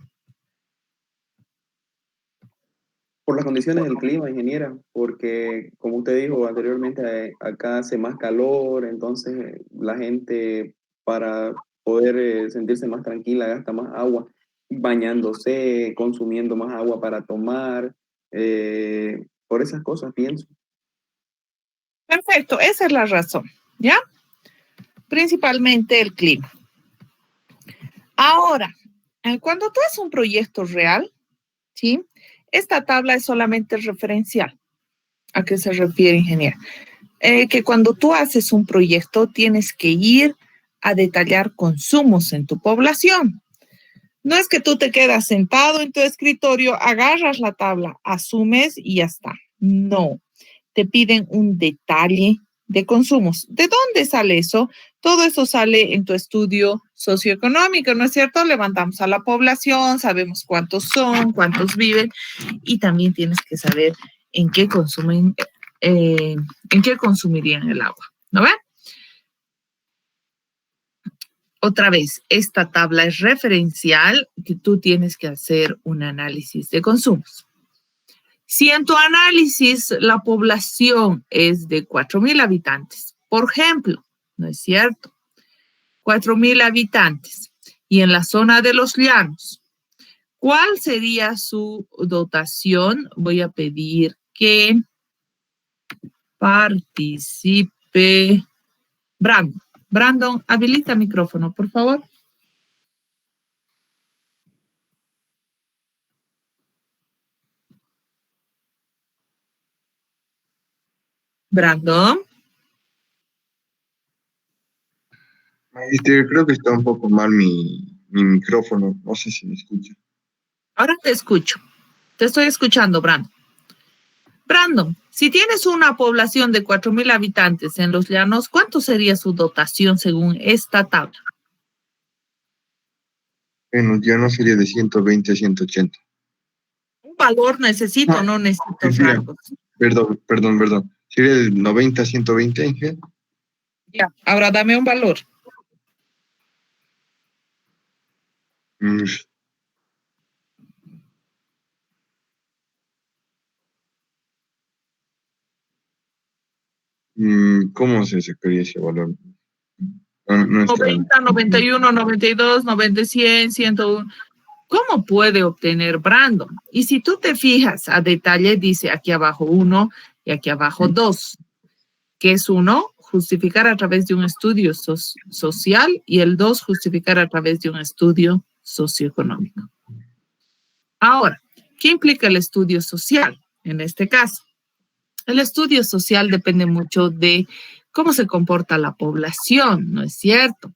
Por las condiciones del clima, ingeniera, porque como usted dijo anteriormente, acá hace más calor, entonces la gente para poder sentirse más tranquila gasta más agua bañándose, consumiendo más agua para tomar, por esas cosas pienso. Perfecto, esa es la razón, ¿ya? Principalmente el clima. Ahora, cuando tú haces un proyecto real, ¿sí? Esta tabla es solamente referencial. ¿A qué se refiere, ingeniero? Que cuando tú haces un proyecto tienes que ir a detallar consumos en tu población. No es que tú te quedas sentado en tu escritorio, agarras la tabla, asumes y ya está. No, te piden un detalle de consumos. ¿De dónde sale eso? Todo eso sale en tu estudio socioeconómico, ¿no es cierto? Levantamos a la población, sabemos cuántos son, cuántos viven y también tienes que saber en qué consumen, en qué consumirían el agua, ¿no ven? Otra vez, esta tabla es referencial que tú tienes que hacer un análisis de consumos. Si en tu análisis la población es de 4,000 habitantes, por ejemplo, ¿no es cierto? 4,000 habitantes. Y en la zona de los llanos, ¿cuál sería su dotación? Voy a pedir que participe Brandon. Brandon, habilita micrófono, por favor. Brandon. Creo que está un poco mal mi micrófono. No sé si me escucha. Ahora te escucho. Te estoy escuchando, Brandon. Brandon, si tienes una población de 4,000 habitantes en los llanos, ¿cuánto sería su dotación según esta tabla? Bueno, ya no sería de 120 a 180. Un valor necesito, no necesito rangos. Perdón. Sería de 90 a 120, Inge. Ya, ahora dame un valor. ¿Cómo se sacaría ese valor? No está 90, 91, 92, 90, 100, 101. ¿Cómo puede obtener Brandon? Y si tú te fijas a detalle, dice aquí abajo 1 y aquí abajo 2. ¿Qué es 1? Justificar a través de un estudio social y el 2, justificar a través de un estudio socioeconómico. Ahora, ¿qué implica el estudio social en este caso? El estudio social depende mucho de cómo se comporta la población, ¿no es cierto?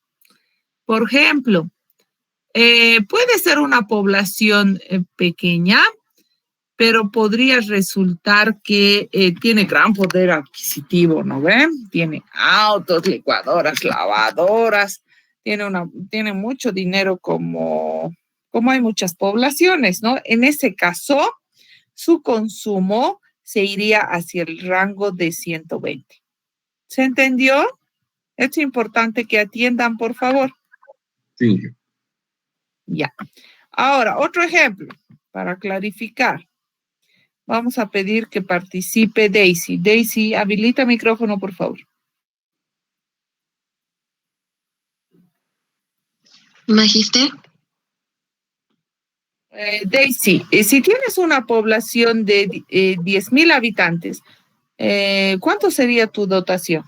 Por ejemplo, puede ser una población pequeña, pero podría resultar que tiene gran poder adquisitivo, ¿no ven? Tiene autos, licuadoras, lavadoras, tiene mucho dinero como hay muchas poblaciones, ¿no? En ese caso, su consumo se iría hacia el rango de 120. ¿Se entendió? Es importante que atiendan, por favor. Sí. Ya. Ahora, otro ejemplo, para clarificar. Vamos a pedir que participe Daisy. Daisy, habilita micrófono, por favor. Magister. Daisy, si tienes una población de 10,000 habitantes, ¿cuánto sería tu dotación?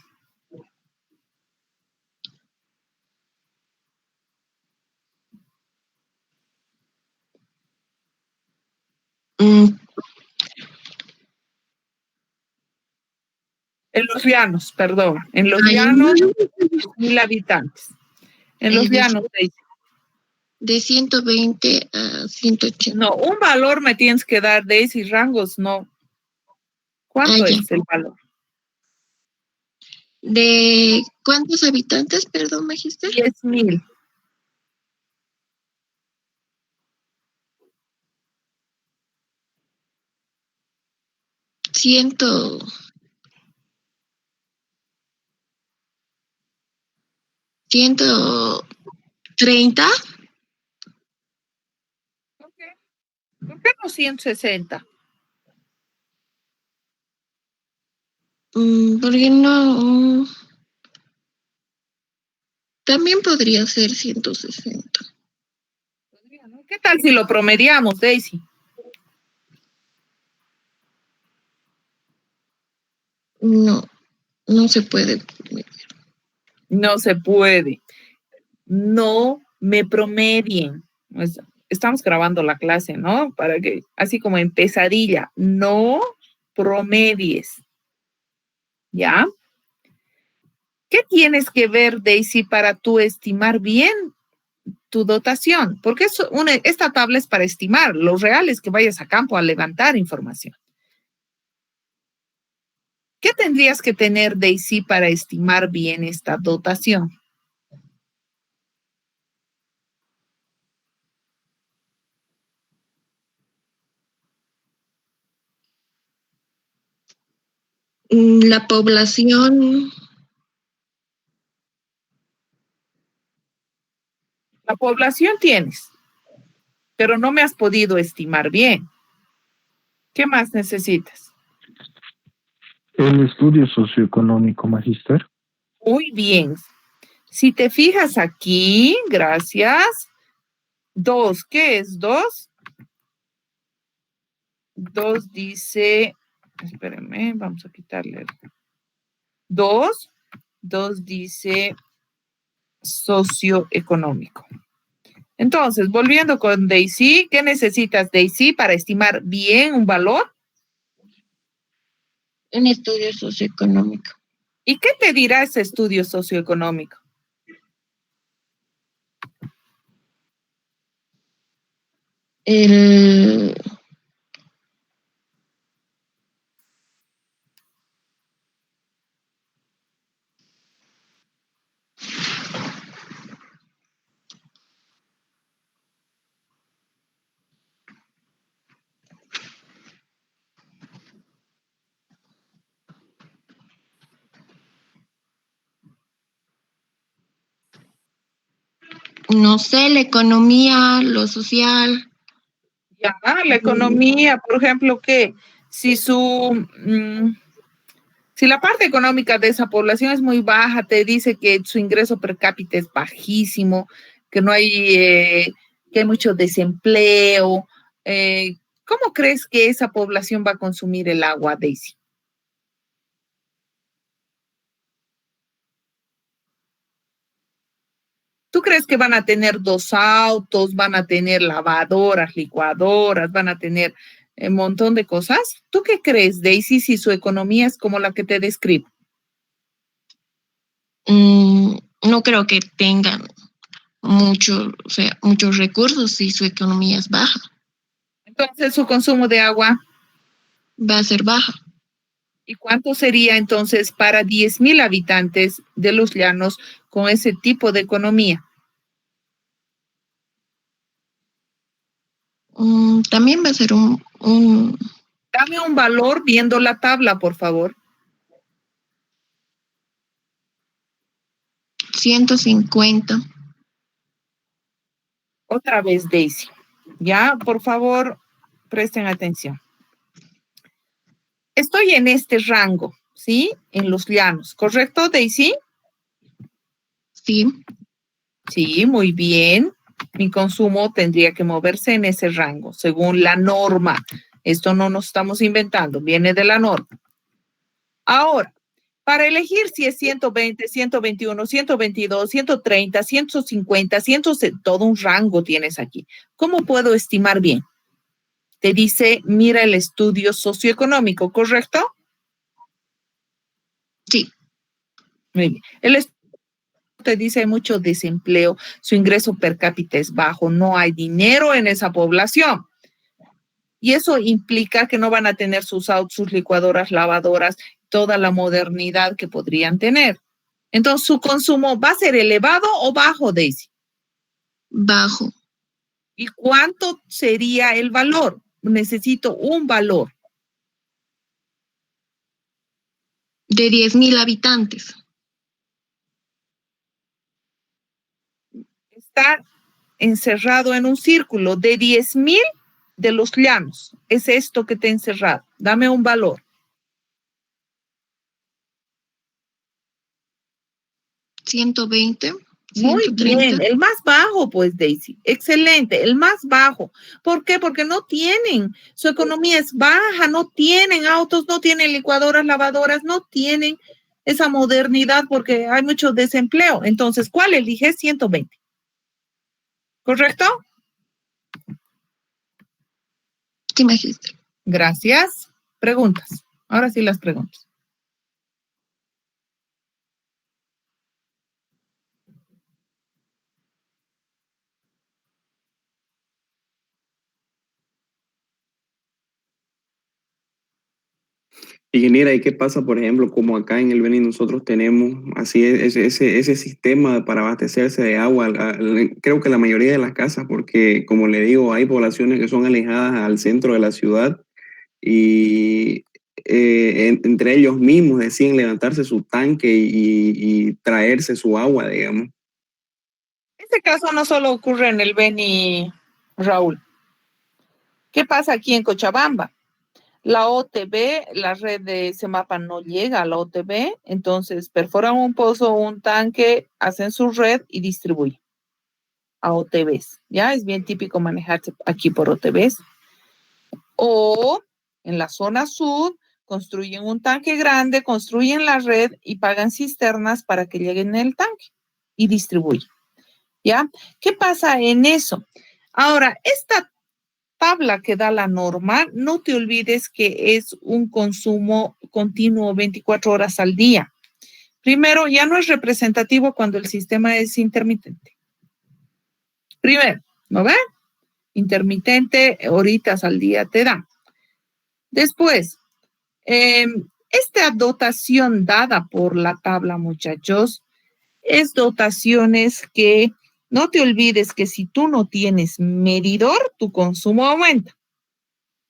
En los llanos, perdón. En los llanos, 10,000 habitantes. En los llanos, Daisy. De 120 a 180. No, un valor me tienes que dar, Daisy, rangos, no. ¿Cuánto ya. es el valor? ¿De cuántos habitantes, perdón, Magister? 10.000. Ciento... 130. ¿Por qué no 160? Porque no... También podría ser 160. ¿Qué tal si lo promediamos, Daisy? No, no se puede. No se puede. No me promedien. Pues, estamos grabando la clase, ¿no? Para que, así como en pesadilla, no promedies. ¿Ya? ¿Qué tienes que ver, Daisy, para tú estimar bien tu dotación? Porque esta tabla es para estimar. Lo real es que vayas a campo a levantar información. ¿Qué tendrías que tener, Daisy, para estimar bien esta dotación? La población... La población tienes, pero no me has podido estimar bien. ¿Qué más necesitas? El estudio socioeconómico, Magister. Muy bien. Si te fijas aquí, gracias. 2, ¿qué es 2? 2 dice, espérenme, vamos a quitarle. 2 dice socioeconómico. Entonces, volviendo con Daisy, ¿qué necesitas, Daisy, para estimar bien un valor? Un estudio socioeconómico. ¿Y qué te dirá ese estudio socioeconómico? No sé, la economía, lo social. Ya, la economía, por ejemplo, que si si la parte económica de esa población es muy baja, te dice que su ingreso per cápita es bajísimo, que no hay, que hay mucho desempleo. ¿Cómo crees que esa población va a consumir el agua, Daisy? ¿Tú crees que van a tener 2 autos, van a tener lavadoras, licuadoras, van a tener un montón de cosas? ¿Tú qué crees, Daisy, si su economía es como la que te describo? No creo que tengan muchos recursos si su economía es baja. Entonces, su consumo de agua va a ser baja. ¿Y cuánto sería entonces para 10.000 habitantes de Los Llanos con ese tipo de economía? También va a ser Dame un valor viendo la tabla, por favor. 150. Otra vez, Daisy. Ya, por favor, presten atención. Estoy en este rango, ¿sí? En Los Llanos, ¿correcto, Daisy? Sí. Sí, muy bien. Mi consumo tendría que moverse en ese rango, según la norma. Esto no nos estamos inventando, viene de la norma. Ahora, para elegir si es 120, 121, 122, 130, 150, 160, todo un rango tienes aquí. ¿Cómo puedo estimar bien? Te dice, mira el estudio socioeconómico, ¿correcto? Sí. Muy bien. El estudio te dice hay mucho desempleo, su ingreso per cápita es bajo, no hay dinero en esa población. Y eso implica que no van a tener sus autos, sus licuadoras, lavadoras, toda la modernidad que podrían tener. Entonces, ¿su consumo va a ser elevado o bajo, Daisy? Bajo. ¿Y cuánto sería el valor? Necesito un valor. De 10.000 habitantes. Está encerrado en un círculo de 10.000 de los llanos. Es esto que te ha encerrado. Dame un valor. 120. Muy 130. bien, el más bajo, pues, Daisy. Excelente, el más bajo. ¿Por qué? Porque no tienen, su economía es baja, no tienen autos, no tienen licuadoras, lavadoras, no tienen esa modernidad porque hay mucho desempleo. Entonces, ¿cuál eliges? 120. ¿Correcto? Sí, magistra. Gracias. Preguntas. Ahora sí las preguntas. Ingeniera, ¿y qué pasa, por ejemplo, como acá en el Beni nosotros tenemos así ese sistema para abastecerse de agua? Creo que la mayoría de las casas, porque como le digo, hay poblaciones que son alejadas al centro de la ciudad y entre ellos mismos deciden levantarse su tanque y traerse su agua, digamos. Este caso no solo ocurre en el Beni, Raúl. ¿Qué pasa aquí en Cochabamba? La OTB, la red de Semapa no llega a la OTB, entonces perforan un pozo, un tanque, hacen su red y distribuyen a OTBs. Ya es bien típico manejarse aquí por OTBs. O en la zona sur construyen un tanque grande, construyen la red y pagan cisternas para que lleguen el tanque y distribuyen. ¿Ya? ¿Qué pasa en eso? Ahora, esta tabla que da la norma, no te olvides que es un consumo continuo 24 horas al día. Primero, ya no es representativo cuando el sistema es intermitente. Primero, ¿no ven? Intermitente, horitas al día te da. Después, esta dotación dada por la tabla, muchachos, es dotaciones que no te olvides que si tú no tienes medidor, tu consumo aumenta.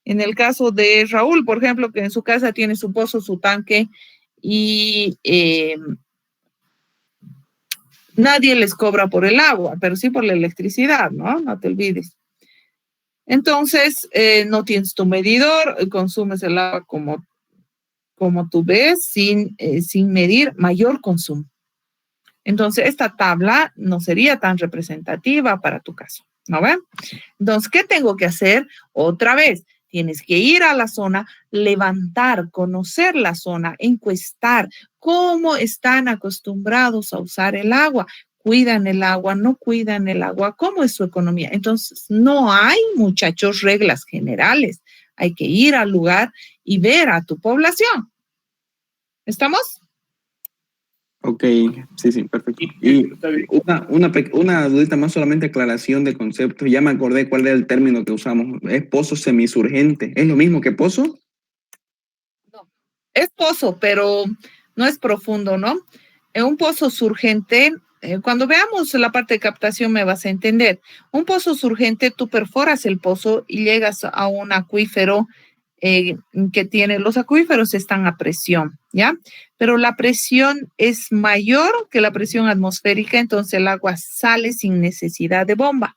En el caso de Raúl, por ejemplo, que en su casa tiene su pozo, su tanque y nadie les cobra por el agua, pero sí por la electricidad, ¿no? No te olvides. Entonces, no tienes tu medidor, consumes el agua como tú ves, sin medir mayor consumo. Entonces, esta tabla no sería tan representativa para tu caso, ¿no ven? Entonces, ¿qué tengo que hacer? Otra vez, tienes que ir a la zona, levantar, conocer la zona, encuestar cómo están acostumbrados a usar el agua. ¿Cuidan el agua? ¿No cuidan el agua? ¿Cómo es su economía? Entonces, no hay, muchachos, reglas generales. Hay que ir al lugar y ver a tu población. ¿Estamos? Ok, sí, perfecto. Y una dudita más, solamente aclaración de conceptos. Ya me acordé cuál era el término que usamos. Es pozo semisurgente. ¿Es lo mismo que pozo? No, es pozo, pero no es profundo, ¿no? Un pozo surgente, cuando veamos la parte de captación me vas a entender. Un pozo surgente, tú perforas el pozo y llegas a un acuífero que tiene, los acuíferos están a presión, ¿ya? Pero la presión es mayor que la presión atmosférica, entonces el agua sale sin necesidad de bomba.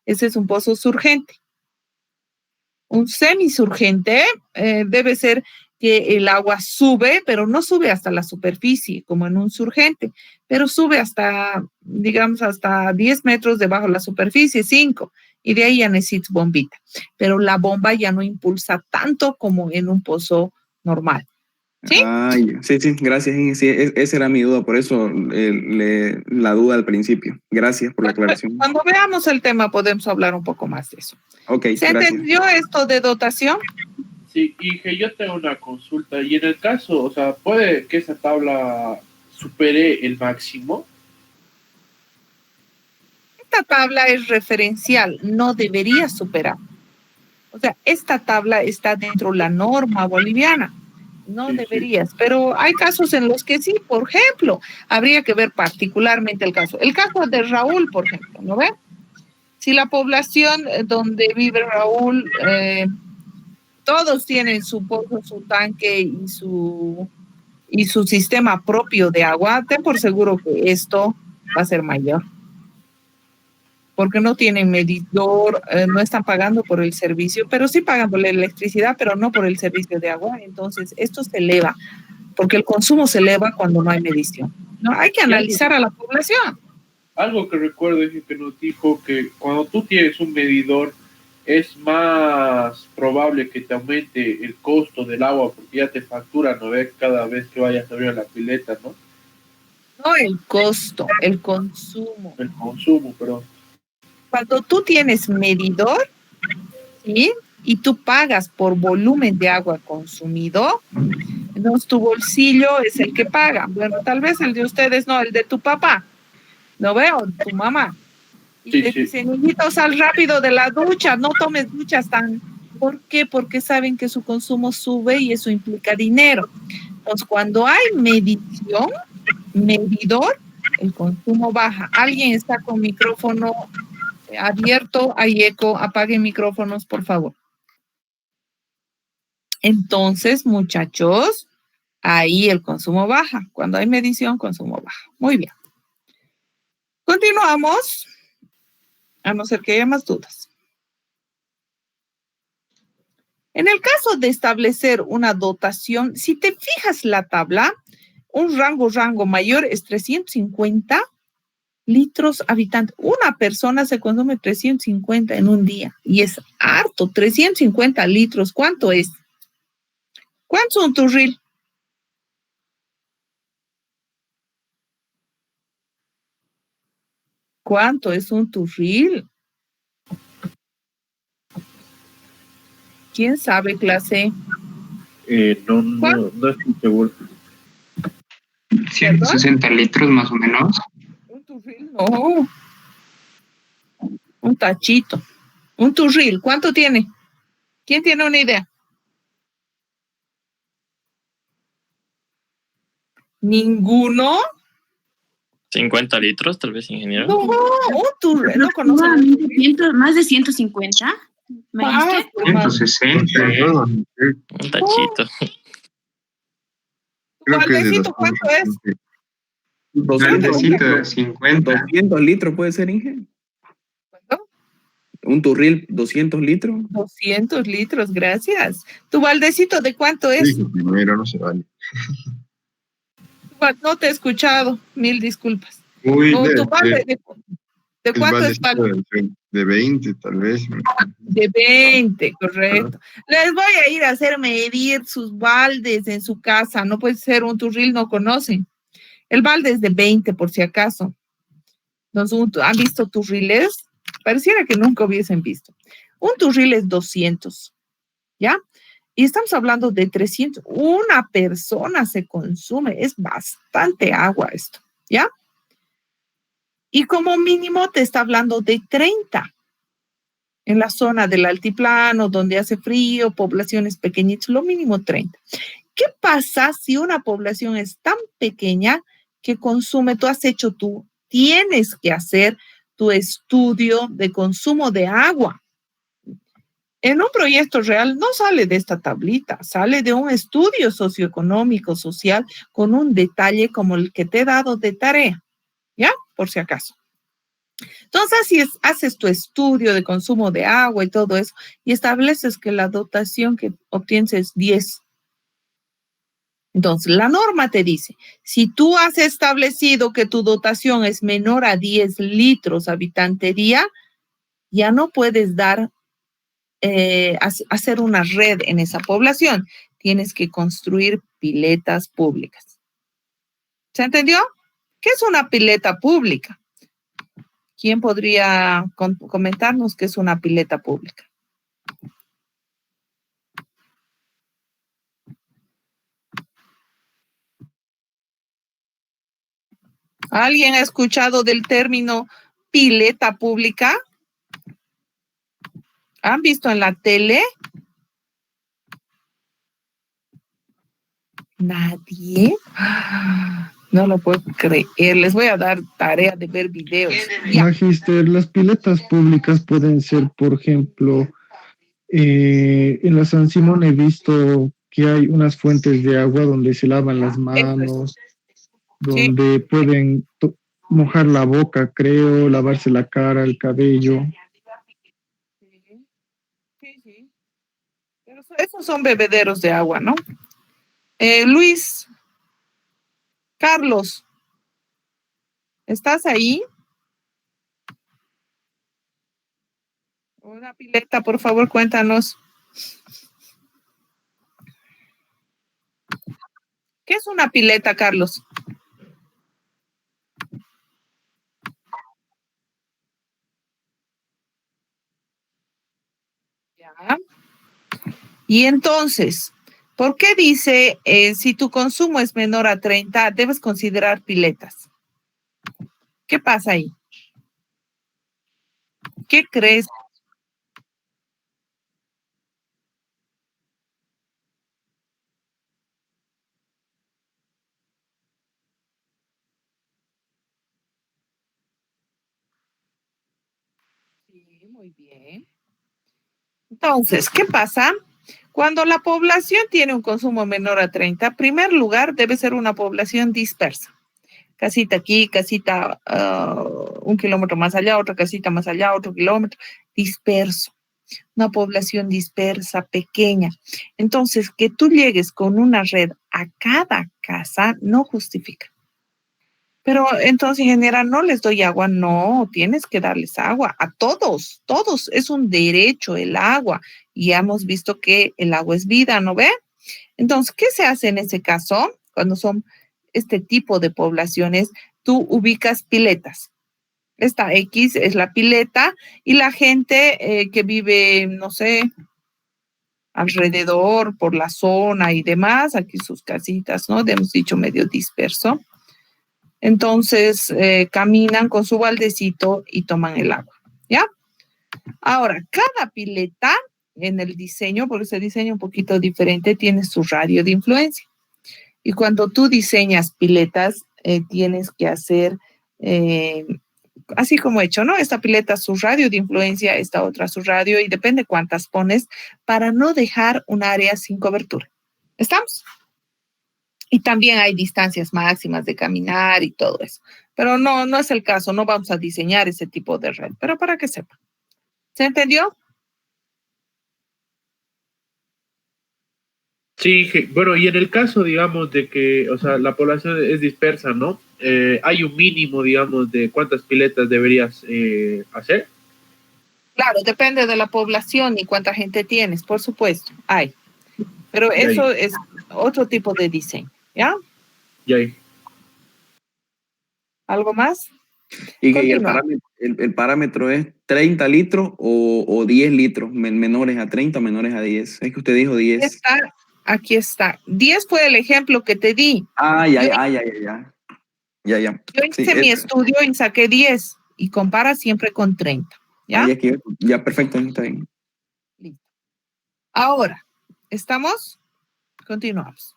Ese es un pozo surgente. Un semisurgente debe ser que el agua sube, pero no sube hasta la superficie, como en un surgente, pero sube hasta, digamos, hasta 10 metros debajo de la superficie, 5, y de ahí ya necesitas bombita. Pero la bomba ya no impulsa tanto como en un pozo normal. ¿Sí? Sí, gracias. Sí, esa era mi duda, por eso la duda al principio. Gracias por la aclaración. Cuando veamos el tema podemos hablar un poco más de eso. Ok, ¿Se gracias. entendió esto de dotación? Sí, y que yo tengo una consulta. Y en el caso, o sea, ¿puede que esa tabla supere el máximo? Esta tabla es referencial, no debería superar. O sea, esta tabla está dentro de la norma boliviana. No deberías, pero hay casos en los que sí. Por ejemplo, habría que ver particularmente el caso. El caso de Raúl, por ejemplo, ¿no ve? Si la población donde vive Raúl, todos tienen su pozo, su tanque y su sistema propio de agua, ten por seguro que esto va a ser mayor. Porque no tienen medidor, no están pagando por el servicio, pero sí pagan por la electricidad, pero no por el servicio de agua. Entonces, esto se eleva, porque el consumo se eleva cuando no hay medición. No, hay que analizar a la población. Algo que recuerdo es que nos dijo que cuando tú tienes un medidor, es más probable que te aumente el costo del agua, porque ya te facturan, ¿no ves? Cada vez que vayas a abrir la pileta, ¿no? No el costo, el consumo. El consumo, perdón. Cuando tú tienes medidor, ¿sí? Y tú pagas por volumen de agua consumido, entonces tu bolsillo es el que paga. Bueno, tal vez el de ustedes no, el de tu papá, ¿no veo? Tu mamá. Y Sí, te sí. dicen, hijito, sal rápido de la ducha, no tomes duchas tan... ¿Por qué? Porque saben que su consumo sube y eso implica dinero. Entonces, cuando hay medición, medidor, el consumo baja. Alguien está con micrófono abierto, hay eco, apaguen micrófonos, por favor. Entonces, muchachos, ahí el consumo baja. Cuando hay medición, consumo baja. Muy bien. Continuamos, a no ser que haya más dudas. En el caso de establecer una dotación, si te fijas la tabla, un rango mayor es 350 litros habitante. Una persona se consume 350 en un día y es harto, 350 litros. ¿Cuánto es? ¿Cuánto es un turril? ¿Cuánto es un turril? ¿Quién sabe, clase? No estoy seguro. 160 litros más o menos. Un turril, no. Un tachito. Un turril, ¿cuánto tiene? ¿Quién tiene una idea? ¿Ninguno? 50 litros, tal vez, ingeniero. No, un turril. ¿No conocen? Más de 150. ¿Me dijiste? 160. Un tachito. Creo que es de Valdecito, ¿cuánto es? 200 litros puede ser, Inge. ¿Cuánto? Un turril, 200 litros. 200 litros, gracias. ¿Tu baldecito de cuánto es? Sí, primero no se vale. No te he escuchado, mil disculpas. Uy, No, ¿tu balde de cuánto es balde? De 20, tal vez. De 20, correcto. Les voy a ir a hacer medir sus baldes en su casa. No puede ser un turril, no conocen. El balde es de 20, por si acaso. Entonces, ¿han visto turriles? Pareciera que nunca hubiesen visto. Un turril es 200, ¿ya? Y estamos hablando de 300. Una persona se consume. Es bastante agua esto, ¿ya? Y como mínimo te está hablando de 30. En la zona del altiplano, donde hace frío, poblaciones pequeñitas, lo mínimo 30. ¿Qué pasa si una población es tan pequeña que consume, tienes que hacer tu estudio de consumo de agua? En un proyecto real no sale de esta tablita, sale de un estudio socioeconómico, social, con un detalle como el que te he dado de tarea, ¿ya? Por si acaso. Entonces, si haces tu estudio de consumo de agua y todo eso, y estableces que la dotación que obtienes es 10. Entonces, la norma te dice, si tú has establecido que tu dotación es menor a 10 litros habitante día, ya no puedes hacer una red en esa población. Tienes que construir piletas públicas. ¿Se entendió? ¿Qué es una pileta pública? ¿Quién podría comentarnos qué es una pileta pública? ¿Alguien ha escuchado del término pileta pública? ¿Han visto en la tele? ¿Nadie? No lo puedo creer. Les voy a dar tarea de ver videos. Ya. Magister, las piletas públicas pueden ser, por ejemplo, en la San Simón he visto que hay unas fuentes de agua donde se lavan las manos, donde pueden mojar la boca, creo, lavarse la cara, el cabello. Sí. Pero esos son bebederos de agua, ¿no? Luis, Carlos, ¿estás ahí? Una pileta, por favor, cuéntanos. ¿Qué es una pileta, Carlos? Ya. Y entonces, ¿por qué dice si tu consumo es menor a 30, debes considerar piletas? ¿Qué pasa ahí? ¿Qué crees? Sí, muy bien. Entonces, ¿qué pasa? Cuando la población tiene un consumo menor a 30, en primer lugar, debe ser una población dispersa. Casita aquí, casita 1 kilómetro más allá, otra casita más allá, otro kilómetro, disperso. Una población dispersa, pequeña. Entonces, que tú llegues con una red a cada casa no justifica. Pero entonces, en general, no les doy agua. No, tienes que darles agua a todos. Es un derecho el agua. Y ya hemos visto que el agua es vida, ¿no ve? Entonces, ¿qué se hace en ese caso? Cuando son este tipo de poblaciones, tú ubicas piletas. Esta X es la pileta y la gente que vive, no sé, alrededor, por la zona y demás, aquí sus casitas, ¿no? Hemos dicho medio disperso. Entonces, caminan con su baldecito y toman el agua, ¿ya? Ahora, cada pileta en el diseño, porque se diseña un poquito diferente, tiene su radio de influencia. Y cuando tú diseñas piletas, tienes que hacer así como he hecho, ¿no? Esta pileta su radio de influencia, esta otra su radio, y depende cuántas pones para no dejar un área sin cobertura. ¿Estamos? Y también hay distancias máximas de caminar y todo eso. Pero no es el caso, no vamos a diseñar ese tipo de red, pero para que sepa. ¿Se entendió? Sí, bueno, y en el caso, digamos, de que, o sea, la población es dispersa, ¿no? Hay un mínimo, digamos, de cuántas piletas deberías hacer. Claro, depende de la población y cuánta gente tienes, por supuesto, hay. Pero eso es otro tipo de diseño, ¿ya? Ya. ¿Algo más? Y el parámetro es 30 litros o 10 litros, menores a 30, menores a 10. Es que usted dijo 10. Aquí está. 10 fue el ejemplo que te di. Ya. Yo hice mi estudio y saqué 10 y compara siempre con 30. ¿Ya? Ya, perfecto, está bien. Listo. Ahora, ¿estamos? Continuamos.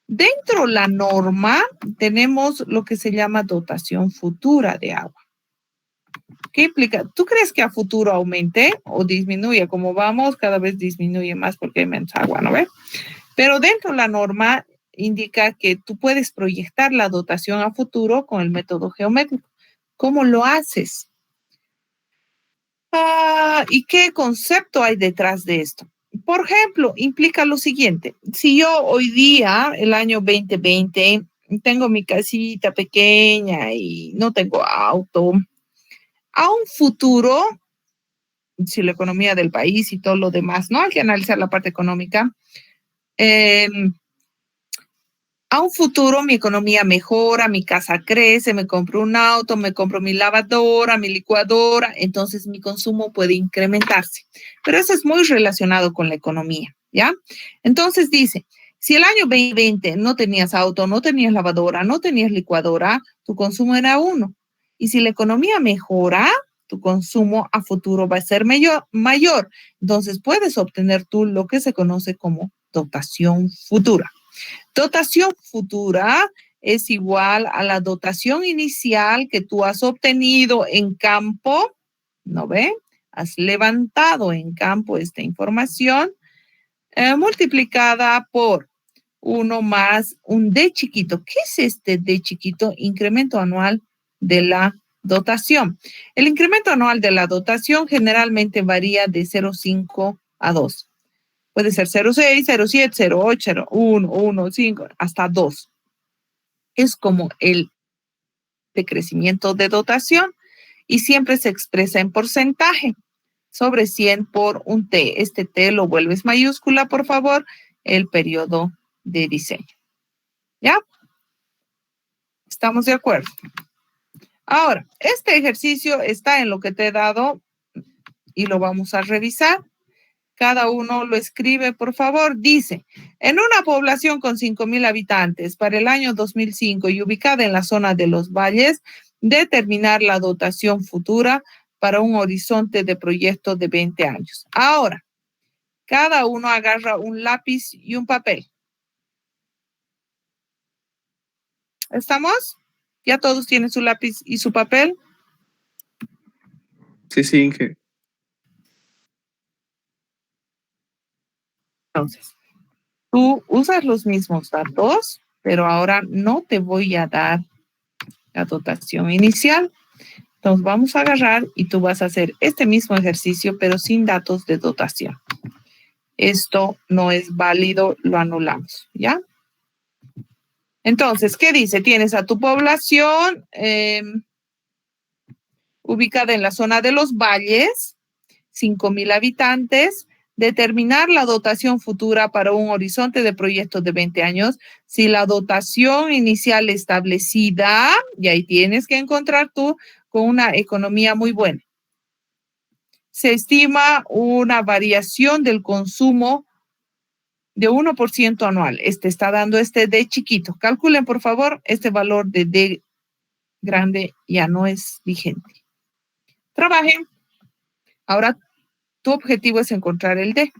Dentro de la norma tenemos lo que se llama dotación futura de agua. ¿Qué implica? ¿Tú crees que a futuro aumente o disminuye? Como vamos, cada vez disminuye más porque hay menos agua, ¿no ves? Pero dentro de la norma indica que tú puedes proyectar la dotación a futuro con el método geométrico. ¿Cómo lo haces? ¿Y qué concepto hay detrás de esto? Por ejemplo, implica lo siguiente. Si yo hoy día, el año 2020, tengo mi casita pequeña y no tengo auto, a un futuro, si la economía del país y todo lo demás, ¿no? Hay que analizar la parte económica. A un futuro mi economía mejora, mi casa crece, me compro un auto, me compro mi lavadora, mi licuadora, entonces mi consumo puede incrementarse. Pero eso es muy relacionado con la economía, ¿ya? Entonces dice, si el año 2020 no tenías auto, no tenías lavadora, no tenías licuadora, tu consumo era 1. Y si la economía mejora, tu consumo a futuro va a ser mayor. Entonces puedes obtener tú lo que se conoce como dotación futura. Dotación futura es igual a la dotación inicial que tú has obtenido en campo, ¿no ve? Has levantado en campo esta información multiplicada por 1 más un D chiquito. ¿Qué es este D chiquito? Incremento anual de la dotación. El incremento anual de la dotación generalmente varía de 0,5 a 2. Puede ser 0,6, 0,7, 0,8, 0,1, 1,5, hasta 2. Es como el decrecimiento de dotación y siempre se expresa en porcentaje sobre 100 por un T. Este T lo vuelves mayúscula, por favor, el periodo de diseño. ¿Ya? ¿Estamos de acuerdo? Ahora, este ejercicio está en lo que te he dado y lo vamos a revisar. Cada uno lo escribe, por favor. Dice, en una población con 5,000 habitantes para el año 2005 y ubicada en la zona de los valles, determinar la dotación futura para un horizonte de proyecto de 20 años. Ahora, cada uno agarra un lápiz y un papel. ¿Estamos? ¿Ya todos tienen su lápiz y su papel? Sí, sí, Inge. Entonces, tú usas los mismos datos, pero ahora no te voy a dar la dotación inicial. Entonces vamos a agarrar y tú vas a hacer este mismo ejercicio, pero sin datos de dotación. Esto no es válido, lo anulamos, ¿ya? Entonces, ¿qué dice? Tienes a tu población ubicada en la zona de los valles, 5,000 habitantes, determinar la dotación futura para un horizonte de proyectos de 20 años. Si la dotación inicial establecida, y ahí tienes que encontrar tú con una economía muy buena. Se estima una variación del consumo de 1% anual. Este está dando este D chiquito. Calculen, por favor, este valor de D grande ya no es vigente. Trabajen. Ahora, tu objetivo es encontrar el D.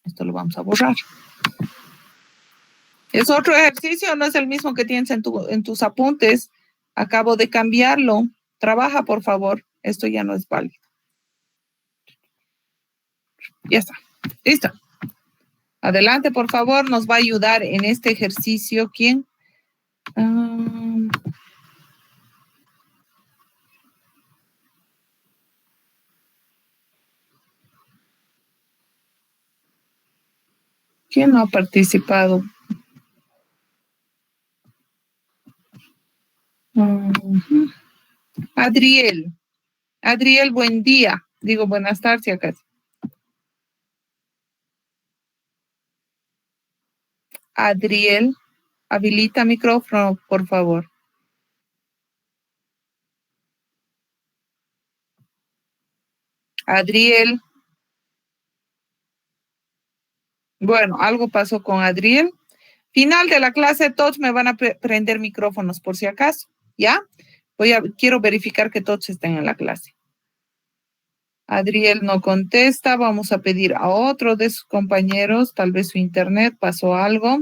Esto lo vamos a borrar. Es otro ejercicio, no es el mismo que tienes en tus apuntes. Acabo de cambiarlo. Trabaja, por favor. Esto ya no es válido. Ya está. Listo. Adelante, por favor. Nos va a ayudar en este ejercicio. ¿Quién? ¿Quién no ha participado? Adriel. Adriel, buen día. Digo, buenas tardes acá. Adriel, habilita micrófono, por favor. Adriel. Bueno, algo pasó con Adriel. Final de la clase, todos me van a prender micrófonos por si acaso, ¿ya? Quiero verificar que todos estén en la clase. Adriel no contesta, vamos a pedir a otro de sus compañeros, tal vez su internet pasó algo.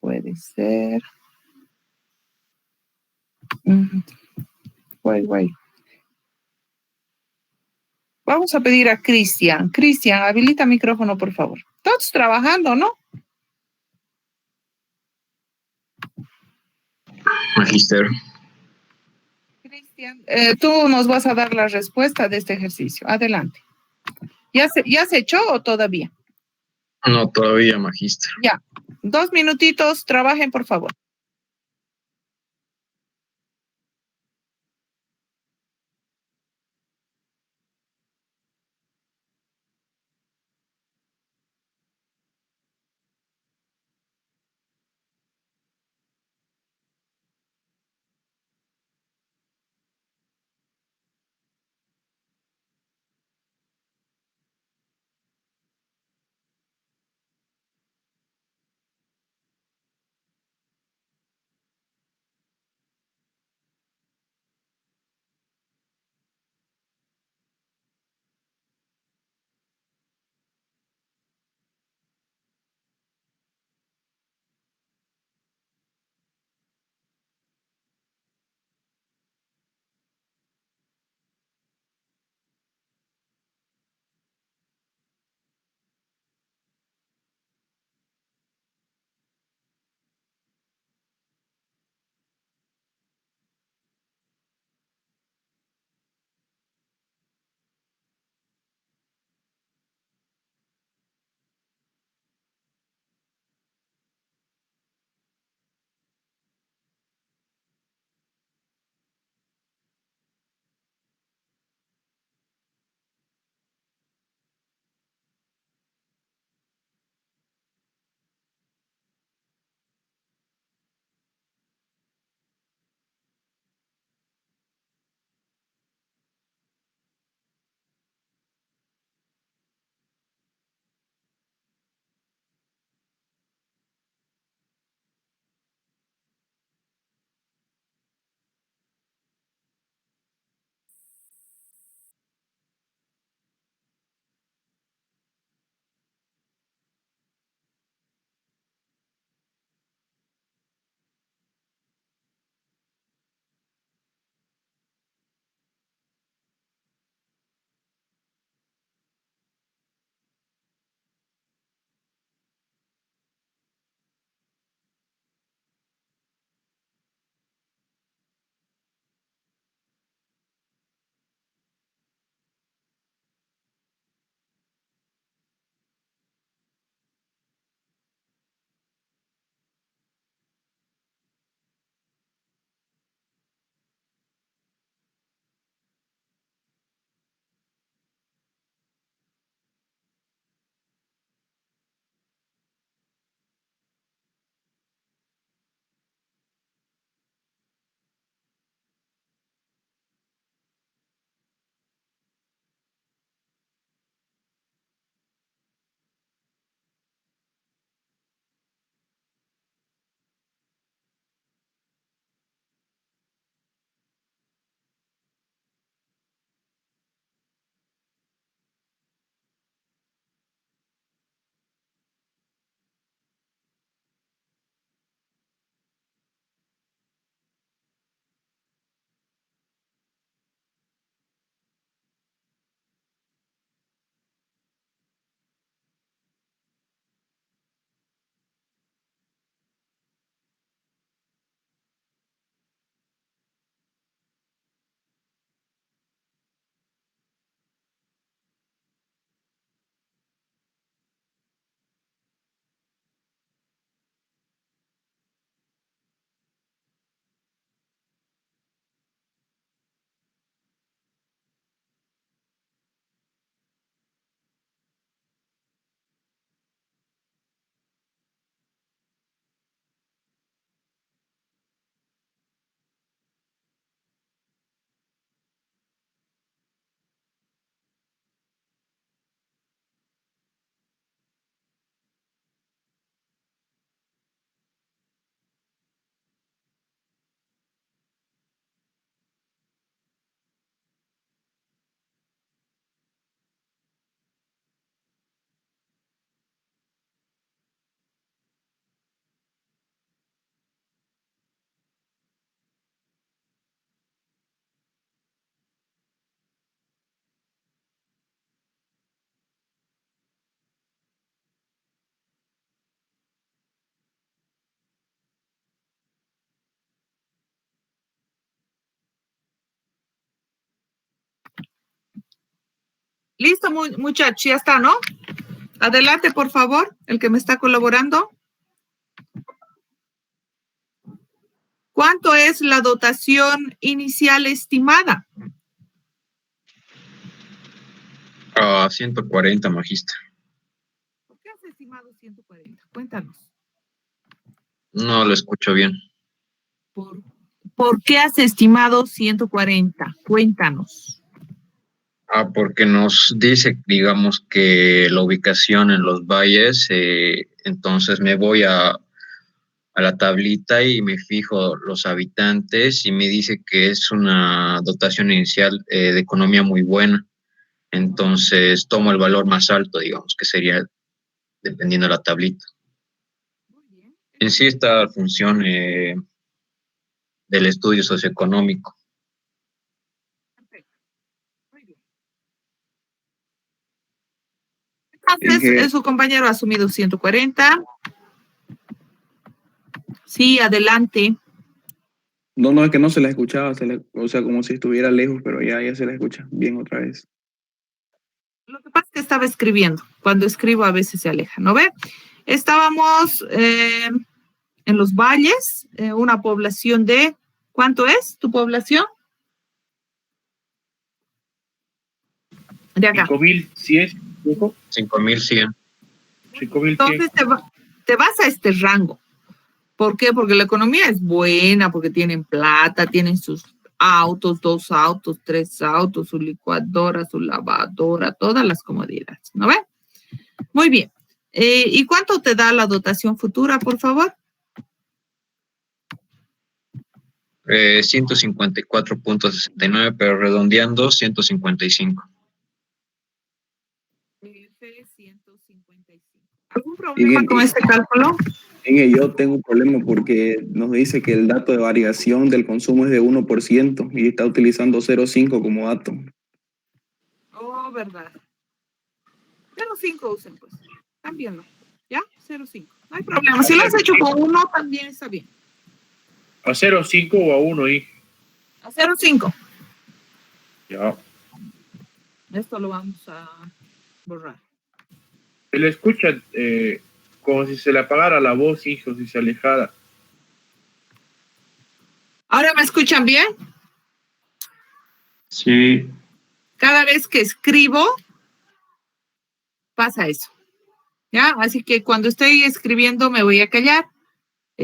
Puede ser. Guay. Vamos a pedir a Cristian. Cristian, habilita micrófono, por favor. Todos trabajando, ¿no? Magister. Cristian, tú nos vas a dar la respuesta de este ejercicio. Adelante. ¿Ya se echó o todavía? No, todavía, Magister. Ya. 2 minutitos, trabajen, por favor. Listo, muchachos, ya está, ¿no? Adelante, por favor, el que me está colaborando. ¿Cuánto es la dotación inicial estimada? 140, magíster. ¿Por qué has estimado 140? Cuéntanos. No lo escucho bien. ¿Por qué has estimado 140? Cuéntanos. Porque nos dice, digamos, que la ubicación en los valles, entonces me voy a la tablita y me fijo los habitantes y me dice que es una dotación inicial de economía muy buena. Entonces tomo el valor más alto, digamos, que sería dependiendo de la tablita. En sí esta función del estudio socioeconómico. Entonces, su compañero ha asumido 140. Sí, adelante. No, es que no se la escuchaba, o sea, como si estuviera lejos, pero ya se la escucha bien otra vez. Lo que pasa es que estaba escribiendo. Cuando escribo a veces se aleja, ¿no ve? Estábamos en los valles, una población de... ¿Cuánto es tu población? De acá. 5.100. 5.100. Entonces te vas a este rango. ¿Por qué? Porque la economía es buena, porque tienen plata, tienen sus autos, 2 autos, 3 autos, su licuadora, su lavadora, todas las comodidades, ¿no ve? Muy bien. ¿Y cuánto te da la dotación futura, por favor? 154.69, pero redondeando 155. ¿Algún problema con este cálculo? Yo tengo un problema porque nos dice que el dato de variación del consumo es de 1% y está utilizando 0,5 como dato. Oh, verdad. 0,5 usen, pues. Cámbienlo. ¿Ya? 0,5. No hay problema. Si lo has hecho con 1, también está bien. ¿A 0,5 o a 1 ahí? A 0,5. Ya. Esto lo vamos a borrar. Se le escucha como si se le apagara la voz, hijo, si se alejara. ¿Ahora me escuchan bien? Sí. Cada vez que escribo, pasa eso. ¿Ya? Así que cuando estoy escribiendo me voy a callar,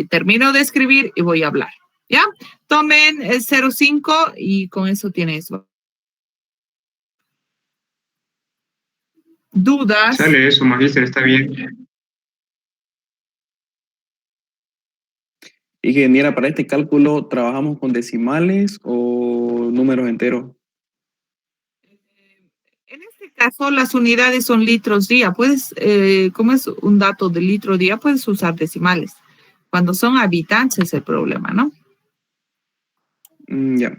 termino de escribir y voy a hablar. ¿Ya? Tomen el 0,5 y con eso tiene eso. ¿Dudas? Sale eso, magíster, está bien. Ingeniera, para este cálculo, ¿trabajamos con decimales o números enteros? En este caso, las unidades son litros día. Puedes, como es un dato de litro día, puedes usar decimales. Cuando son habitantes es el problema, ¿no? Ya.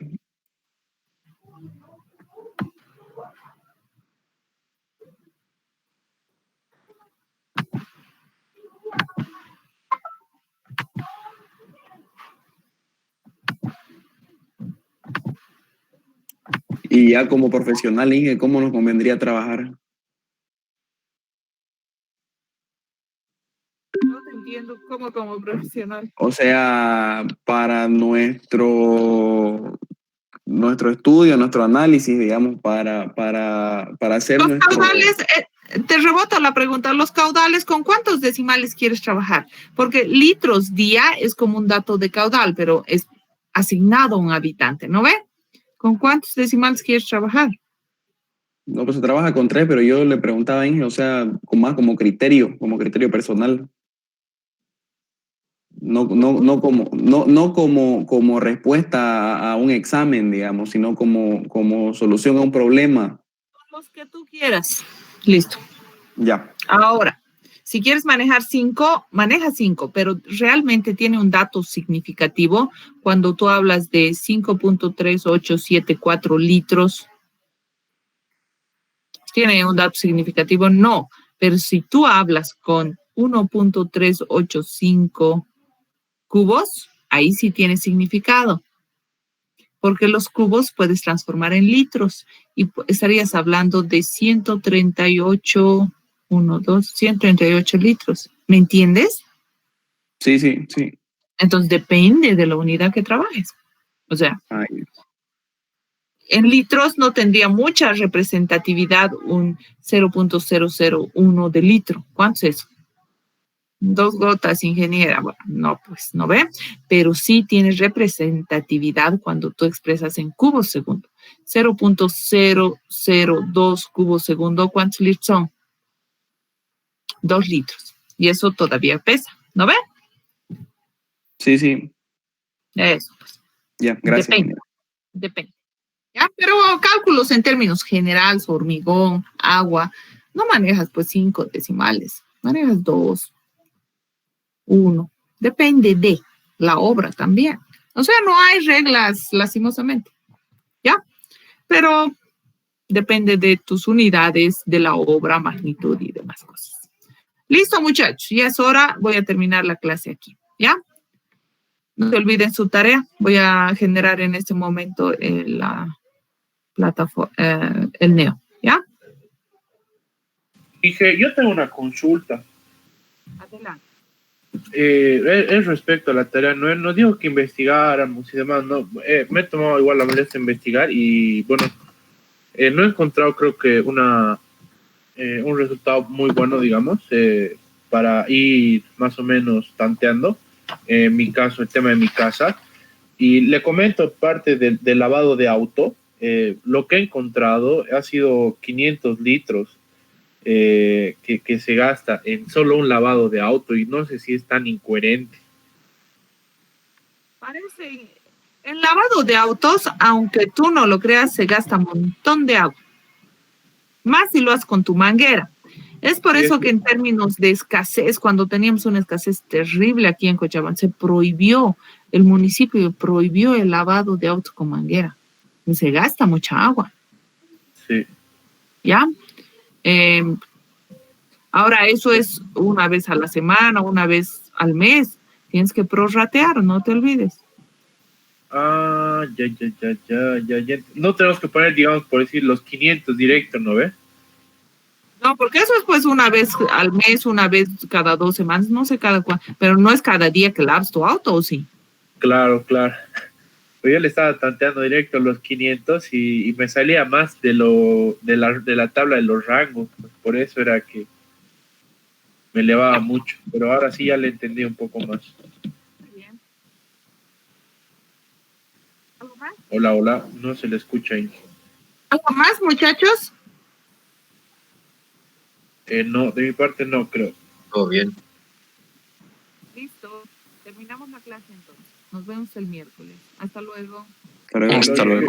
Y ya como profesional, Inge, ¿cómo nos convendría trabajar? No te entiendo cómo como profesional. O sea, para nuestro estudio, nuestro análisis, digamos, para hacer Los nuestro... caudales, te reboto la pregunta, los caudales, ¿con cuántos decimales quieres trabajar? Porque litros día es como un dato de caudal, pero es asignado a un habitante, ¿no ve? ¿Con cuántos decimales quieres trabajar? No, pues se trabaja con 3, pero yo le preguntaba a Inge, o sea, más como criterio personal. No como respuesta a un examen, digamos, sino como solución a un problema. Los que tú quieras. Listo. Ya. Ahora, si quieres manejar 5, maneja 5, pero realmente tiene un dato significativo cuando tú hablas de 5.3874 litros. ¿Tiene un dato significativo? No, pero si tú hablas con 1.385 cubos, ahí sí tiene significado. porque los cubos puedes transformar en litros y estarías hablando de 138, 138 litros. ¿Me entiendes? Sí, sí, sí. Entonces depende de la unidad que trabajes. O sea, Ay, en litros no tendría mucha representatividad un 0.001 de litro. ¿Cuánto es eso? 2 gotas, ingeniera. Bueno, no, pues, ¿no ve? Pero sí tienes representatividad cuando tú expresas en cubos segundo. 0.002 cubos segundo, ¿cuántos litros son? 2 litros. Y eso todavía pesa, ¿no ve? sí, sí. Eso, pues. Ya, gracias. Depende. Depende. ¿Ya? Pero cálculos en términos generales, hormigón, agua, no manejas pues 5 decimales, manejas 2, 1. Depende de la obra también. O sea, no hay reglas, lastimosamente. ¿Ya? Pero depende de tus unidades, de la obra, magnitud y demás cosas. Listo, muchachos. Ya es hora. Voy a terminar la clase aquí. ¿Ya? No se olviden su tarea. Voy a generar en este momento la plataforma, el Neo. ¿Ya? Dije, yo tengo una consulta. Adelante. Es respecto a la tarea, no digo que investigáramos y demás, no, me he tomado igual la molestia de investigar y bueno, no he encontrado creo que un resultado muy bueno, digamos, para ir más o menos tanteando, en mi caso, el tema de mi casa, y le comento parte del lavado de auto, lo que he encontrado ha sido 500 litros que se gasta en solo un lavado de auto y no sé si es tan incoherente. Parece, el lavado de autos, aunque tú no lo creas, se gasta un montón de agua. Más si lo haces con tu manguera. Es por eso que en términos de escasez, cuando teníamos una escasez terrible aquí en Cochabamba, se prohibió, el municipio prohibió el lavado de autos con manguera. Y se gasta mucha agua. Sí. ¿Ya? Ahora eso es una vez a la semana, una vez al mes. Tienes que prorratear, no te olvides. Ah, ya. No tenemos que poner, digamos, por decir, los 500 directos, ¿no ve? No, porque eso es pues una vez al mes, una vez cada 2 semanas, no sé cada cuándo, pero no es cada día que lavas tu auto, ¿o sí? Claro. Pero yo le estaba tanteando directo los 500 y me salía más de la tabla de los rangos. Por eso era que me elevaba mucho. Pero ahora sí ya le entendí un poco más. Bien. ¿Algo más? Hola, no se le escucha ahí. ¿Algo más, muchachos? No, de mi parte no, creo. Todo bien. Listo. Terminamos la clase entonces. Nos vemos el miércoles. Hasta luego. Hasta luego. Hasta luego.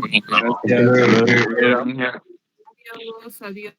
Gracias. Adiós.